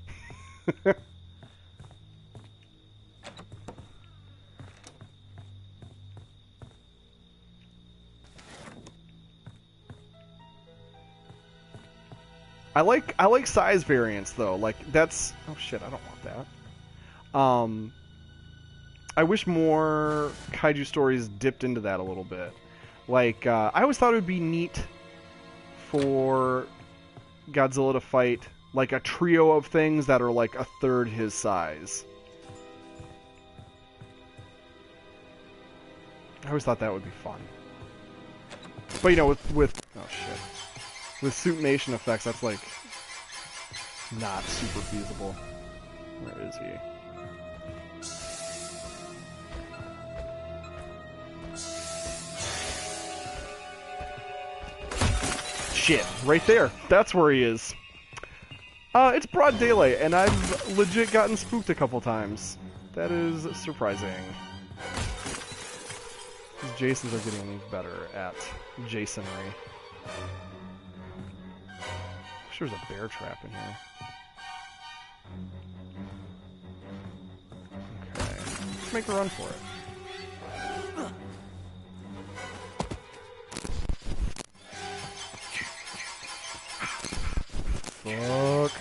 I like size variants though. Like that's, oh shit, I don't want that. I wish more kaiju stories dipped into that a little bit. Like I always thought it would be neat for Godzilla to fight like a trio of things that are like a third his size. I always thought that would be fun. But you know, with oh shit. With Suit Nation effects, that's like not super feasible. Where is he? Shit, right there. That's where he is. It's broad daylight, and I've legit gotten spooked a couple times. That is surprising. These Jasons are getting better at Jasonry. I wish there was a bear trap in here. Okay. Let's make a run for it. Fuck.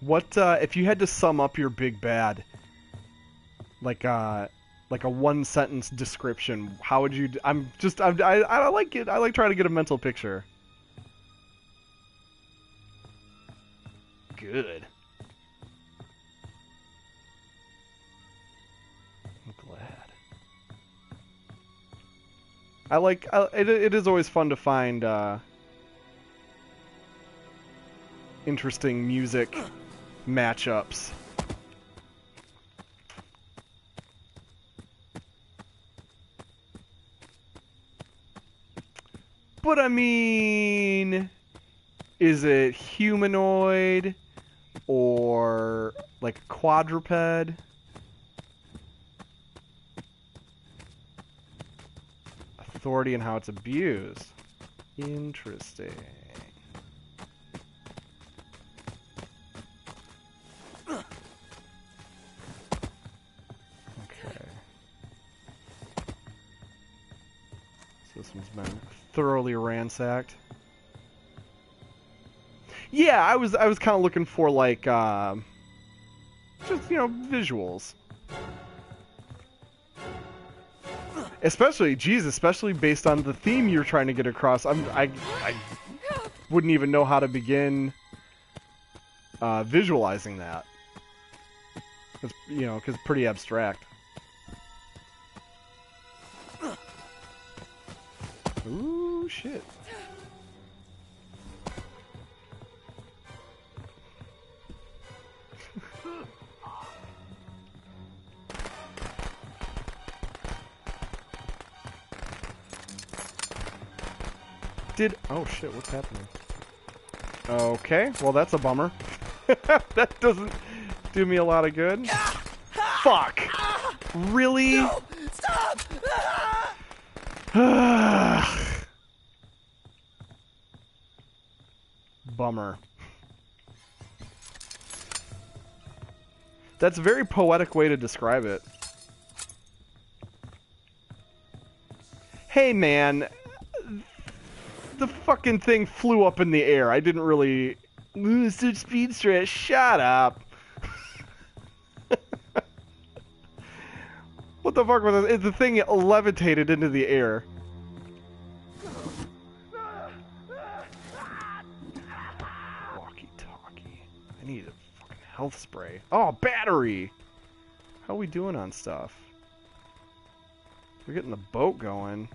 What if you had to sum up your big bad? Like a one sentence description. How would you? I like it. I like trying to get a mental picture. Good. I'm glad. It is always fun to find interesting music matchups. But I mean, is it humanoid or like a quadruped? Authority and how it's abused. Interesting. Okay. So this one's been thoroughly ransacked. Yeah, I was kind of looking for like just visuals. Especially based on the theme you're trying to get across. I wouldn't even know how to begin visualizing that. It's because it's pretty abstract. Ooh, shit. Oh shit, what's happening? Okay, well that's a bummer. That doesn't do me a lot of good. Fuck! Really? No! Stop! Bummer. That's a very poetic way to describe it. Hey man, the fucking thing flew up in the air. I didn't really... Such speed stretch. Shut up. What the fuck was this? The thing levitated into the air. Walkie-talkie. I need a fucking health spray. Oh, battery! How are we doing on stuff? We're getting the boat going.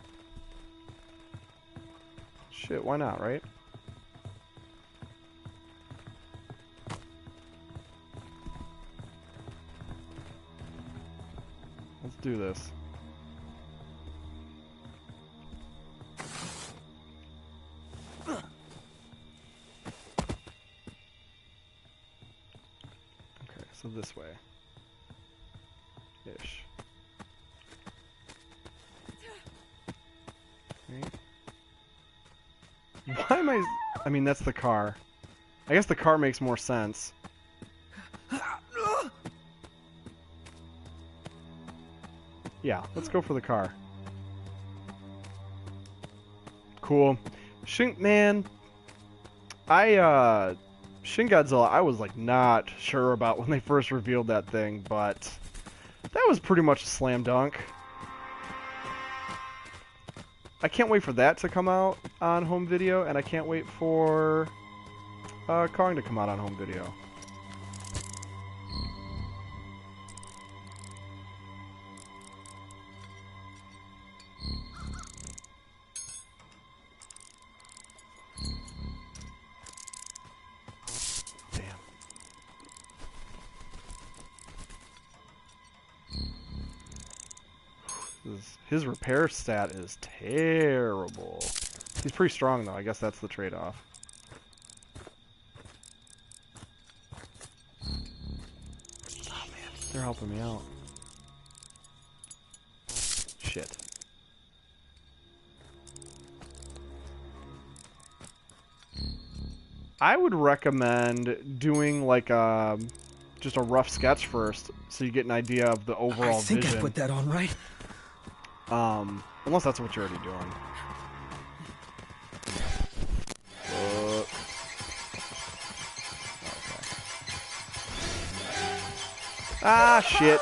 Shit, why not, right? Let's do this. Okay, so this way. Ish. Okay. Why am I mean, that's the car. I guess the car makes more sense. Yeah, let's go for the car. Cool. Shin Godzilla, I was like not sure about when they first revealed that thing, but that was pretty much a slam dunk. I can't wait for that to come out on home video, and I can't wait for Kong to come out on home video. His repair stat is terrible. He's pretty strong, though. I guess that's the trade-off. Oh, man. They're helping me out. Shit. I would recommend doing, like, just a rough sketch first, so you get an idea of the overall vision. I think I put that on right. Unless that's what you're already doing. Okay. Ah, shit.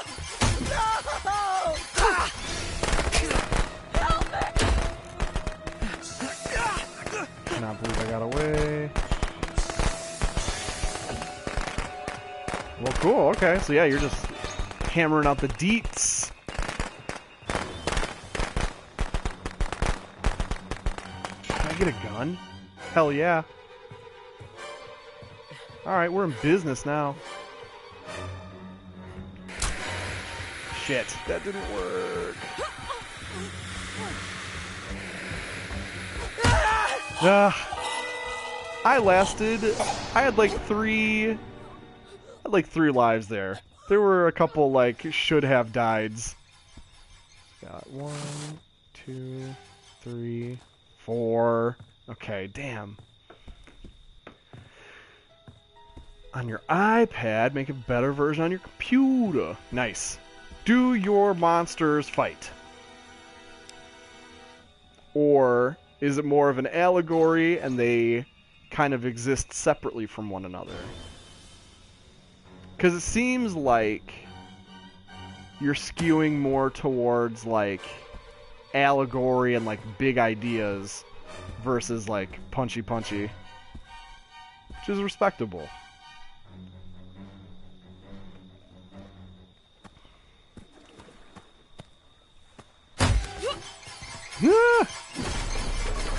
Cannot believe I got away. Well, cool. Okay, so yeah, you're just hammering out the deets. Can I get a gun? Hell yeah. Alright, we're in business now. Shit, that didn't work. I had like three lives there. There were a couple like should have dieds. Got 1, 2, 3, 4. Okay, damn. On your iPad, make a better version on your computer. Nice. Do your monsters fight? Or is it more of an allegory and they kind of exist separately from one another? Because it seems like you're skewing more towards like allegory and like big ideas versus like punchy, which is respectable.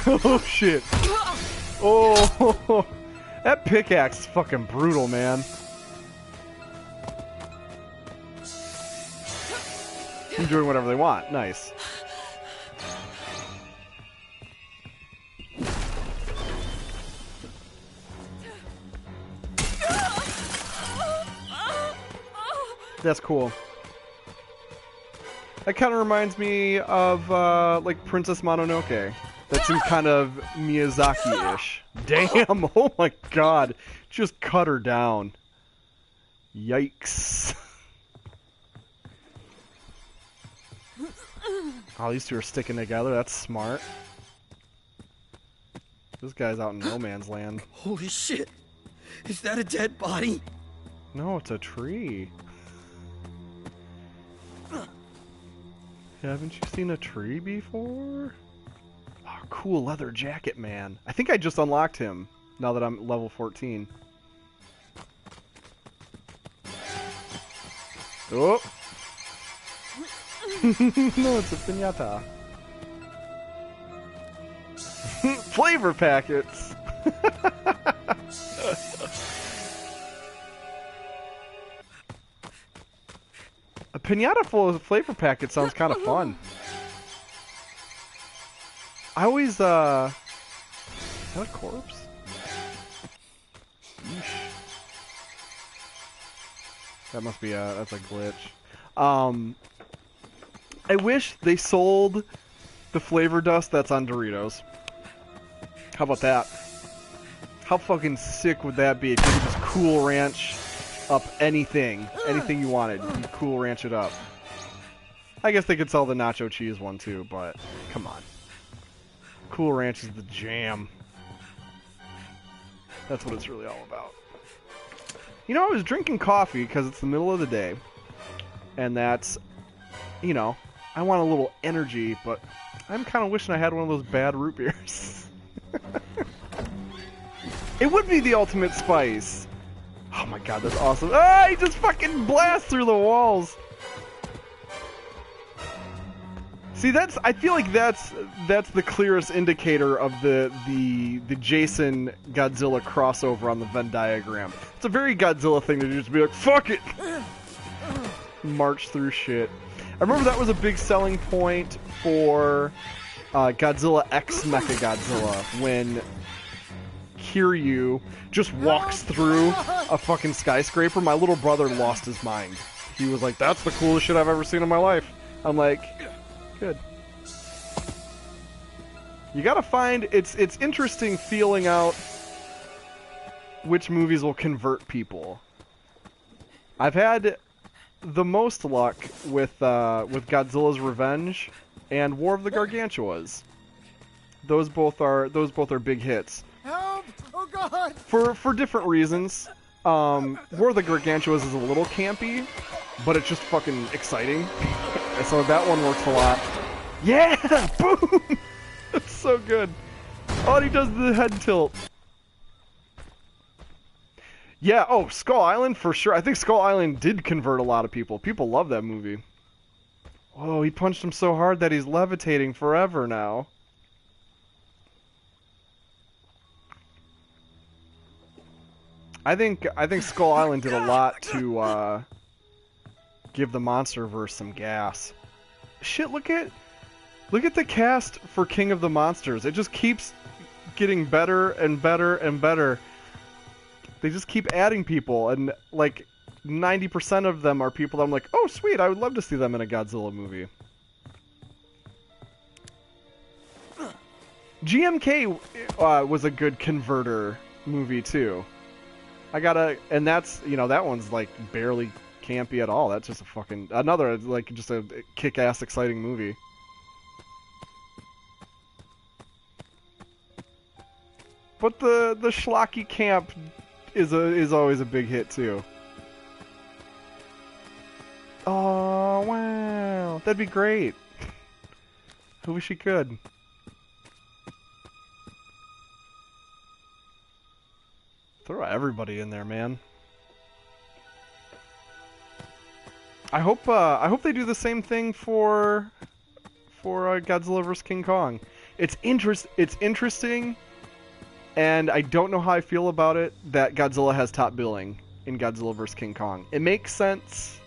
Oh shit. Oh, that pickaxe is fucking brutal, man. I'm doing whatever they want. Nice. That's cool. That kind of reminds me of like Princess Mononoke. That seems kind of Miyazaki-ish. Damn! Oh my god! Just cut her down. Yikes! Oh, these two are sticking together. That's smart. This guy's out in no man's land. Holy shit! Is that a dead body? No, it's a tree. Haven't you seen a tree before? Oh, cool leather jacket, man. I think I just unlocked him now that I'm level 14. Oh! No, it's a piñata. Flavor packets! A piñata full of flavor packets sounds kind of fun. I always, is that a corpse? Yeesh. That must be that's a glitch. I wish they sold the flavor dust that's on Doritos. How about that? How fucking sick would that be if you could just Cool Ranch up anything you wanted? You could Cool Ranch it up. I guess they could sell the nacho cheese one too, but come on. Cool Ranch is the jam. That's what it's really all about. You know, I was drinking coffee because it's the middle of the day. And that's, you know, I want a little energy, but I'm kind of wishing I had one of those bad root beers. It would be the ultimate spice. Oh my god, that's awesome. Ah, he just fucking blasts through the walls. See, I feel like that's the clearest indicator of the Jason Godzilla crossover on the Venn diagram. It's a very Godzilla thing to just be like, fuck it! March through shit. I remember that was a big selling point for Godzilla X Mechagodzilla, when Kiryu just walks through a fucking skyscraper. My little brother lost his mind. He was like, that's the coolest shit I've ever seen in my life. I'm like, good. You gotta find, it's interesting feeling out which movies will convert people. I've had the most luck with Godzilla's Revenge and War of the Gargantuas. Those both are big hits. Help! Oh god! For different reasons. War of the Gargantuas is a little campy, but it's just fucking exciting. And so that one works a lot. Yeah! Boom! That's so good. Oh, and he does the head tilt. Yeah, oh, Skull Island for sure. I think Skull Island did convert a lot of people. People love that movie. Oh, he punched him so hard that he's levitating forever now. I think Skull Island did a lot to give the MonsterVerse some gas. Shit, look at the cast for King of the Monsters. It just keeps getting better and better and better. They just keep adding people, and like 90% of them are people that I'm like, oh sweet, I would love to see them in a Godzilla movie. GMK was a good converter movie too. And that's, you know, that one's like barely campy at all. That's just a fucking another like just a kick-ass exciting movie. But the schlocky camp is always a big hit too. Oh wow, that'd be great. I wish he could. Throw everybody in there, man. I hope they do the same thing for Godzilla vs. King Kong. It's interesting, and I don't know how I feel about it that Godzilla has top billing in Godzilla vs. King Kong. It makes sense,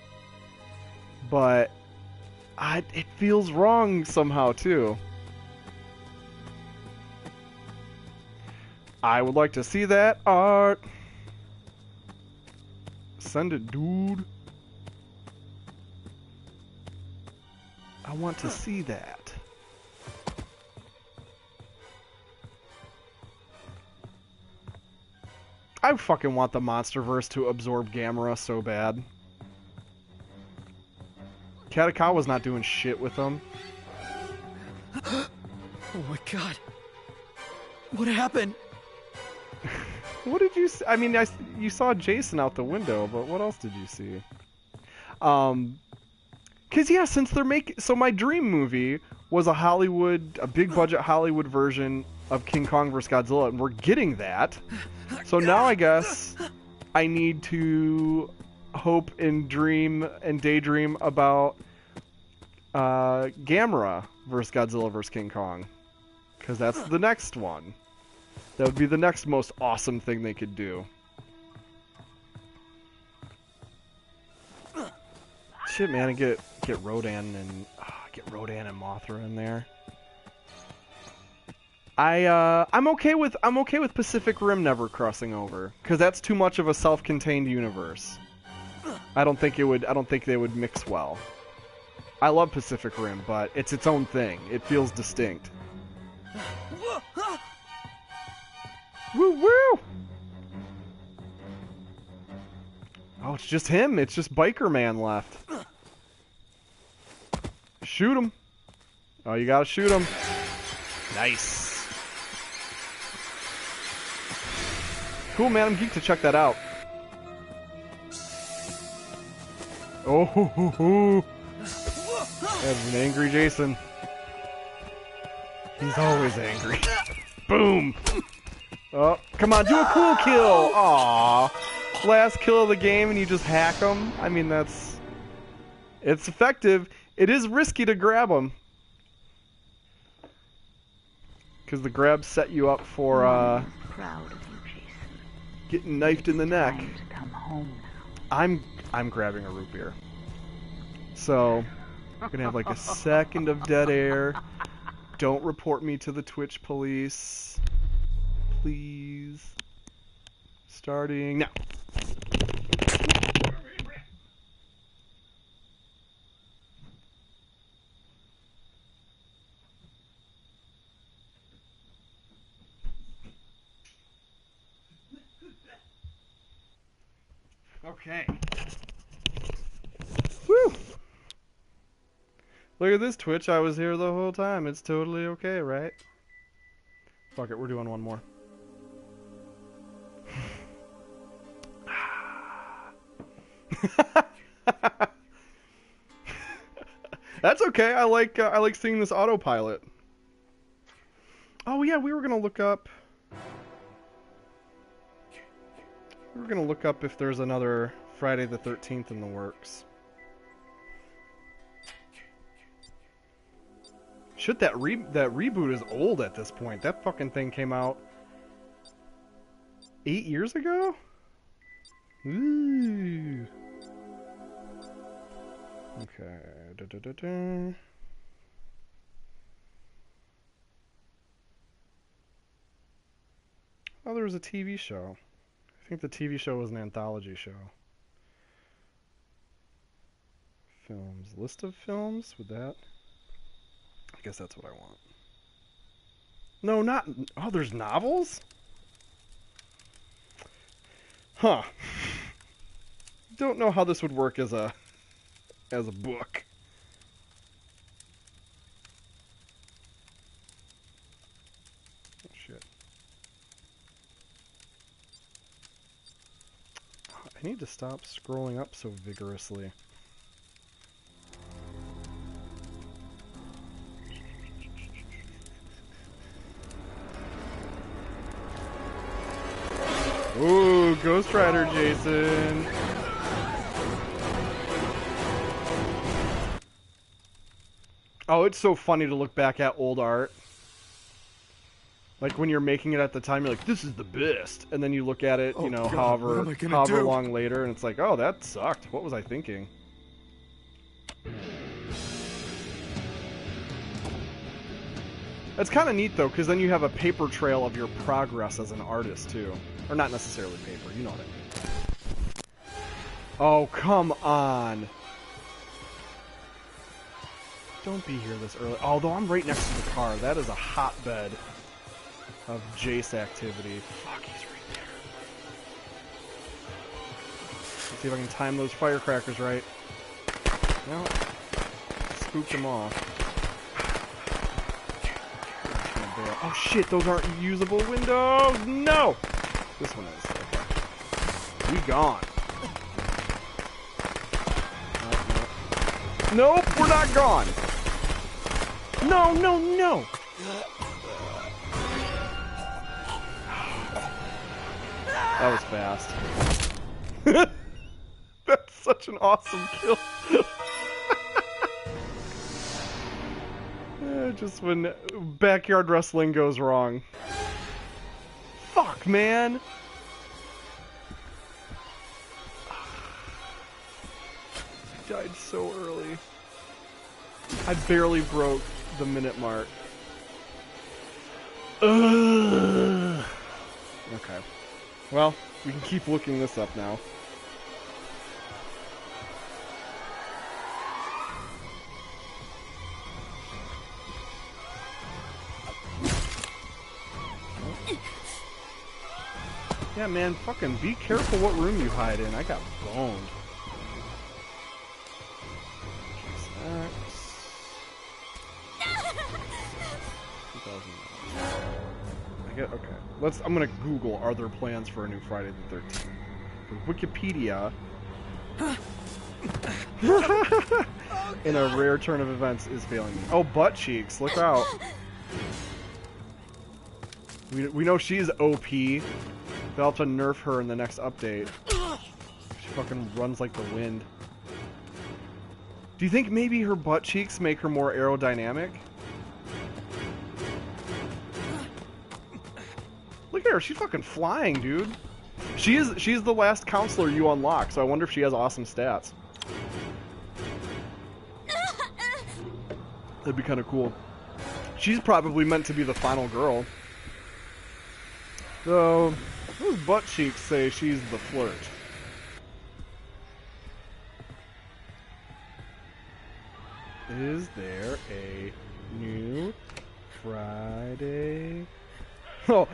but it feels wrong somehow too. I would like to see that art. Send it, dude. I want to see that. I fucking want the MonsterVerse to absorb Gamera so bad. Katakawa's not doing shit with them. Oh my god. What happened? What did you see? I mean, you saw Jason out the window, but what else did you see? Cause yeah, since they're so my dream movie was a big budget Hollywood version of King Kong vs. Godzilla, and we're getting that. So now I guess I need to hope and dream and daydream about Gamera vs. Godzilla vs. King Kong, because that's the next one. That would be the next most awesome thing they could do. Shit, man, and get Rodan and Mothra in there. I'm okay with Pacific Rim never crossing over, because that's too much of a self-contained universe. I don't think they would mix well. I love Pacific Rim, but it's its own thing. It feels distinct. Woo woo! Oh, it's just him. It's just Biker Man left. Shoot him. Oh, you gotta shoot him. Nice. Cool, man. I'm geeked to check that out. Oh, hoo, hoo, hoo. That's an angry Jason. He's always angry. Boom! Oh, come on, do a cool kill! Aww. Last kill of the game and you just hack him? I mean, it's effective. It is risky to grab him. Because the grabs set you up for, proud of you, Jason. getting knifed in the neck. Time to come home I'm grabbing a root beer. So, I'm gonna have like a second of dead air. Don't report me to the Twitch police. Please. Starting now. Okay. Woo! Look at this, Twitch. I was here the whole time. It's totally okay, right? Fuck it, we're doing one more. That's okay. I like seeing this autopilot. Oh yeah, we were gonna look up. We were gonna look up if there's another Friday the 13th in the works. Shit, that reboot is old at this point. That fucking thing came out 8 years ago? Ooh. Okay. Da-da-da-da. Oh, there was a TV show. I think the TV show was an anthology show. Films. List of films? Would that? I guess that's what I want. No, not... Oh, there's novels? Huh. Don't know how this would work as a book. Oh, shit. I need to stop scrolling up so vigorously. Ooh, Ghost Rider Jason. Oh, it's so funny to look back at old art. Like when you're making it at the time, you're like, this is the best. And then you look at it, you know, God, however long later, and it's like, oh, that sucked. What was I thinking? That's kind of neat, though, because then you have a paper trail of your progress as an artist, too. Or not necessarily paper, you know what I mean. Oh, come on. Don't be here this early. Although I'm right next to the car. That is a hotbed of Jace activity. Fuck, he's right there. Let's see if I can time those firecrackers right. No. Spooked them off. Oh shit, those aren't usable windows! No! This one is. Okay. We gone. Nope, we're not gone! No, no, no! That was fast. That's such an awesome kill. Just when backyard wrestling goes wrong. Fuck, man! I died so early. I barely broke the minute mark. Ugh. Okay. Well, we can keep looking this up now. Yeah, man, fucking be careful what room you hide in. I got boned. Okay. I'm gonna Google, are there plans for a new Friday the 13th? Wikipedia, in a rare turn of events, is failing me. Oh, butt cheeks! Look out! We know she's OP. They'll have to nerf her in the next update. She fucking runs like the wind. Do you think maybe her butt cheeks make her more aerodynamic? Look at her, she's fucking flying, dude. She's the last counselor you unlock, so I wonder if she has awesome stats. That'd be kind of cool. She's probably meant to be the final girl. Though, those butt cheeks say she's the flirt. Is there a new Friday? Oh,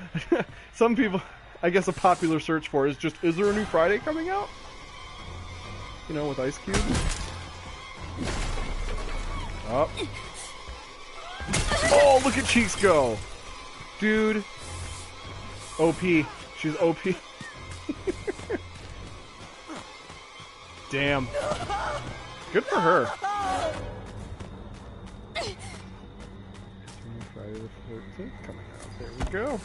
some people, I guess a popular search for is just, is there a new Friday coming out? You know, with Ice Cube? Oh. Oh, look at Cheeks go! Dude. OP. She's OP. Damn. Good for her. Friday the 13th coming out. There we go.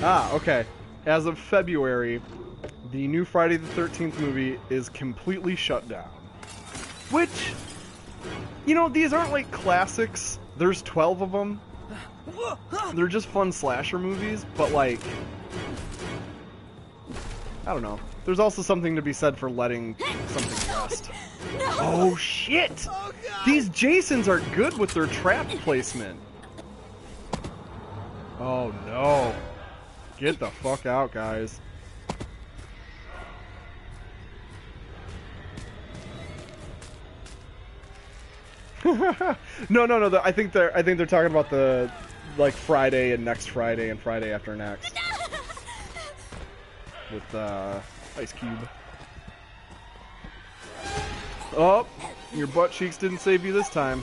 Ah, okay. As of February, the new Friday the 13th movie is completely shut down. Which, you know, these aren't like classics. There's 12 of them. They're just fun slasher movies, but like, I don't know. There's also something to be said for letting something rest. No! Oh shit! Oh, God. These Jasons are good with their trap placement. Oh no. Get the fuck out, guys. No. I think they're talking about the like Friday and next Friday and Friday after next. With Ice Cube. Oh, your butt cheeks didn't save you this time.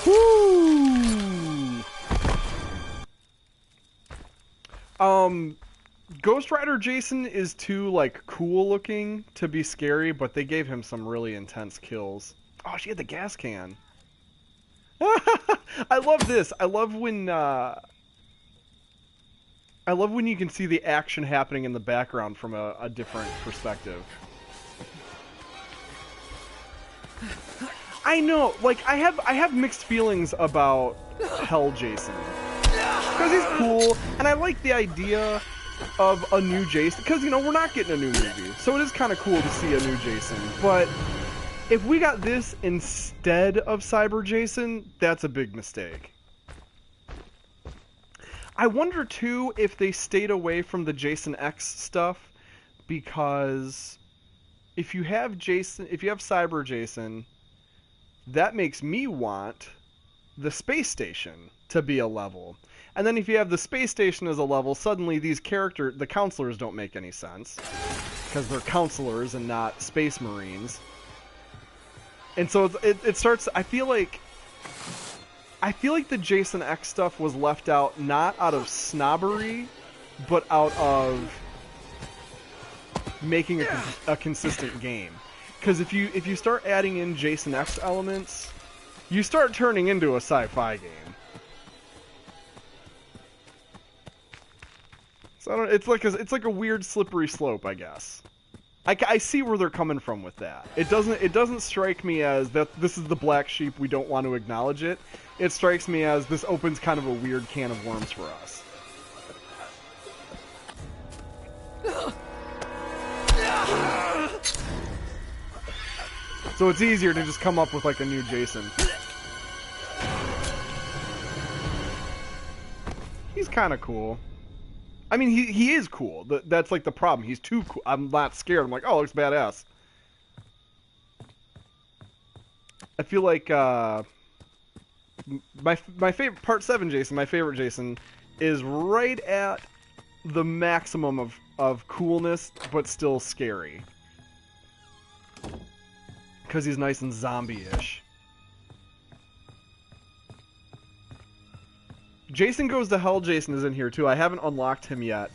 Woo! Ghost Rider Jason is too like cool looking to be scary, but they gave him some really intense kills. Oh, she had the gas can. I love this. I love when you can see the action happening in the background from a different perspective. I know, like I have mixed feelings about Hell Jason. Because he's cool, and I like the idea of a new Jason, because, you know, we're not getting a new movie, so it is kind of cool to see a new Jason, but if we got this instead of Cyber Jason, that's a big mistake. I wonder, too, if they stayed away from the Jason X stuff, because if you have Cyber Jason, that makes me want the space station to be a level. And then if you have the space station as a level, suddenly the counselors don't make any sense. Because they're counselors and not space marines. And so it starts, I feel like the Jason X stuff was left out not out of snobbery, but out of making a consistent game. Because if you start adding in Jason X elements, you start turning into a sci-fi game. So it's like a weird slippery slope, I guess. I see where they're coming from with that. It doesn't strike me as that this is the black sheep, we don't want to acknowledge it. It strikes me as this opens kind of a weird can of worms for us. So it's easier to just come up with like a new Jason. He's kind of cool. I mean, he is cool. That's like the problem. He's too cool. I'm not scared. I'm like, oh, looks badass. I feel like my favorite Part 7 Jason, my favorite Jason, is right at the maximum of coolness, but still scary. Because he's nice and zombie-ish. Jason Goes to Hell Jason is in here too. I haven't unlocked him yet.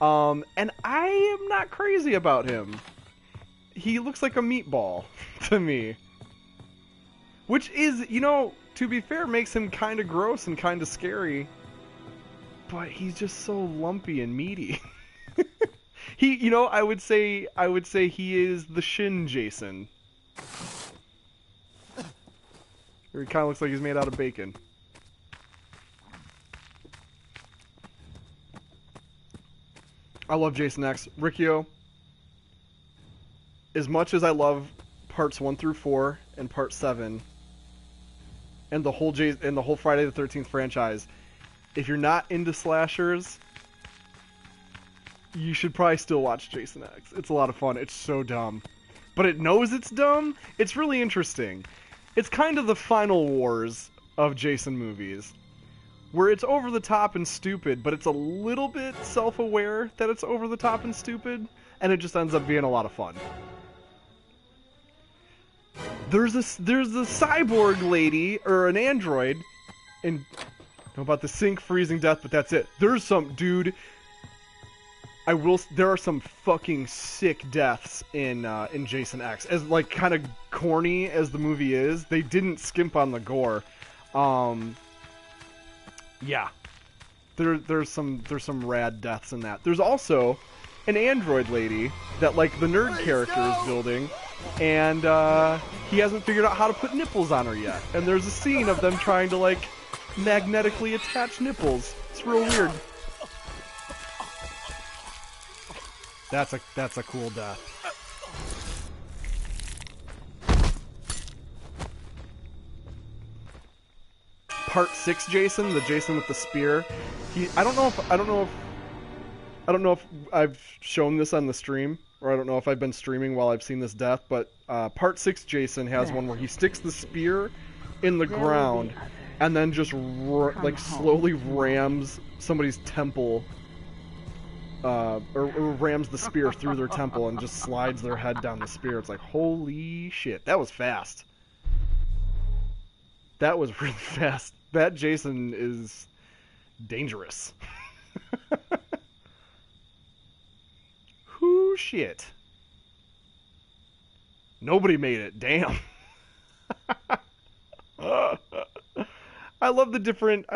And I am not crazy about him. He looks like a meatball to me. Which is, you know, to be fair, makes him kind of gross and kind of scary. But he's just so lumpy and meaty. You know, I would say he is the Shin Jason. Or he kind of looks like he's made out of bacon. I love Jason X. Riccio, as much as I love parts 1 through 4 and part 7 and the whole Friday the 13th franchise, if you're not into slashers, you should probably still watch Jason X. It's a lot of fun. It's so dumb. But it knows it's dumb. It's really interesting. It's kind of the Final Wars of Jason movies, where it's over the top and stupid, but it's a little bit self-aware that it's over the top and stupid, and it just ends up being a lot of fun. There's a cyborg lady, or an android, and I don't know about the sink freezing death, but that's it. There's some dude. There are some fucking sick deaths in Jason X. As like kind of corny as the movie is, they didn't skimp on the gore. Yeah, there's some rad deaths in that. There's also an android lady that like the nerd character is building, and he hasn't figured out how to put nipples on her yet. And there's a scene of them trying to like magnetically attach nipples. It's real weird. That's a cool death. Part 6 Jason, the Jason with the spear. I don't know if I've shown this on the stream, or I don't know if I've been streaming while I've seen this death, but Part 6 Jason has one where he sticks the spear in the ground and then just like slowly rams somebody's temple, or rams the spear through their temple and just slides their head down the spear. It's like, holy shit, that was fast. That was really fast. That Jason is dangerous. Whoo shit. Nobody made it. Damn. I love the different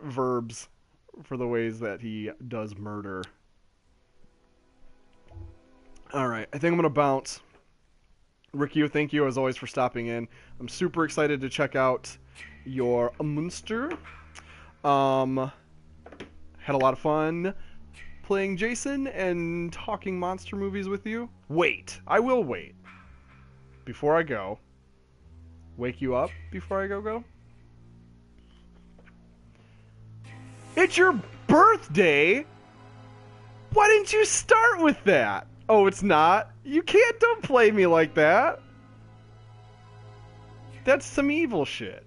verbs for the ways that he does murder. All right, I think I'm gonna bounce. Ricky, thank you as always for stopping in. I'm super excited to check out your Munster. Had a lot of fun playing Jason and talking monster movies with you. I will wait. Before I go. Wake you up before I go? It's your birthday! Why didn't you start with that? Oh, it's not? You can't don't play me like that. That's some evil shit.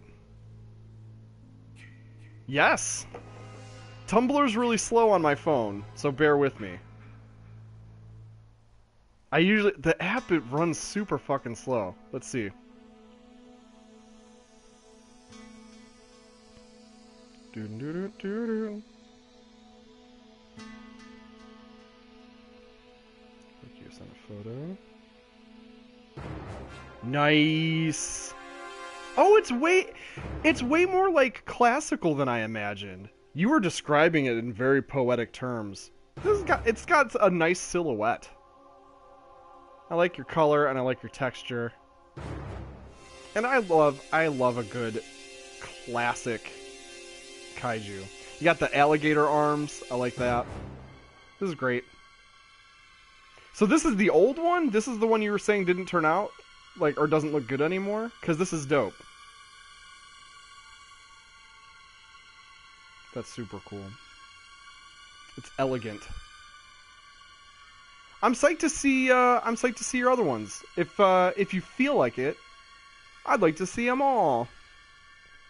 Yes. Tumblr's really slow on my phone, so bear with me. The app, it runs super fucking slow. Let's see. Doo-doo-doo-doo-doo. Send a photo. Nice. Oh, it's way more like classical than I imagined. You were describing it in very poetic terms. It's got a nice silhouette. I like your color and I like your texture. And I love a good classic kaiju. You got the alligator arms. I like that. This is great. So this is the old one? This is the one you were saying didn't turn out? Like, or doesn't look good anymore? Because this is dope. That's super cool. It's elegant. I'm psyched to see your other ones. If you feel like it, I'd like to see them all.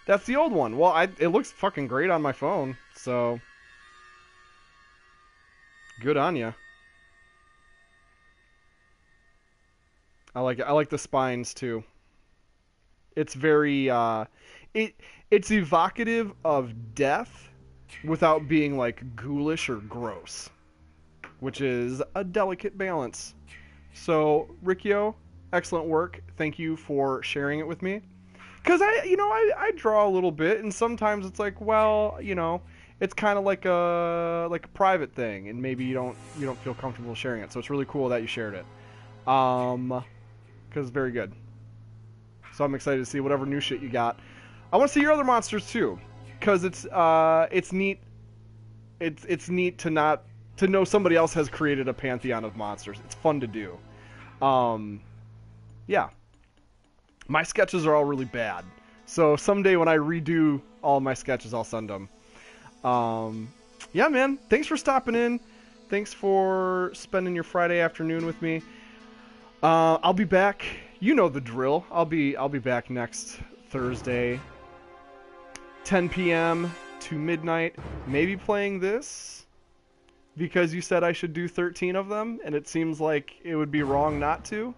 That's the old one. Well, it looks fucking great on my phone, so good on ya. I like it. I like the spines too. It's very it's evocative of death without being like ghoulish or gross, which is a delicate balance. So, Riccio, excellent work. Thank you for sharing it with me. Cuz I draw a little bit, and sometimes it's like, well, it's kind of like a private thing, and maybe you don't feel comfortable sharing it. So it's really cool that you shared it. Because very good. So I'm excited to see whatever new shit you got. I want to see your other monsters too, because it's neat. It's neat to know somebody else has created a pantheon of monsters. It's fun to do. Yeah. My sketches are all really bad, so someday when I redo all my sketches, I'll send them. Yeah, man. Thanks for stopping in. Thanks for spending your Friday afternoon with me. I'll be back. You know the drill. I'll be back next Thursday, 10 p.m. to midnight. Maybe playing this because you said I should do 13 of them, and it seems like it would be wrong not to.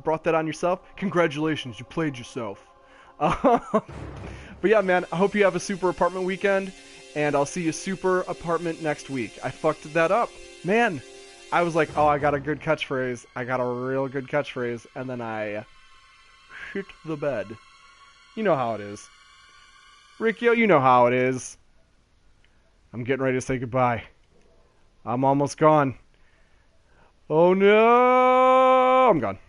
Brought that on yourself. Congratulations, you played yourself. But yeah, man, I hope you have a super apartment weekend, and I'll see you super apartment next week. I fucked that up. Man, I was like, oh, I got a good catchphrase. I got a real good catchphrase. And then I shit the bed. You know how it is. Riccio, you know how it is. I'm getting ready to say goodbye. I'm almost gone. Oh no! I'm gone.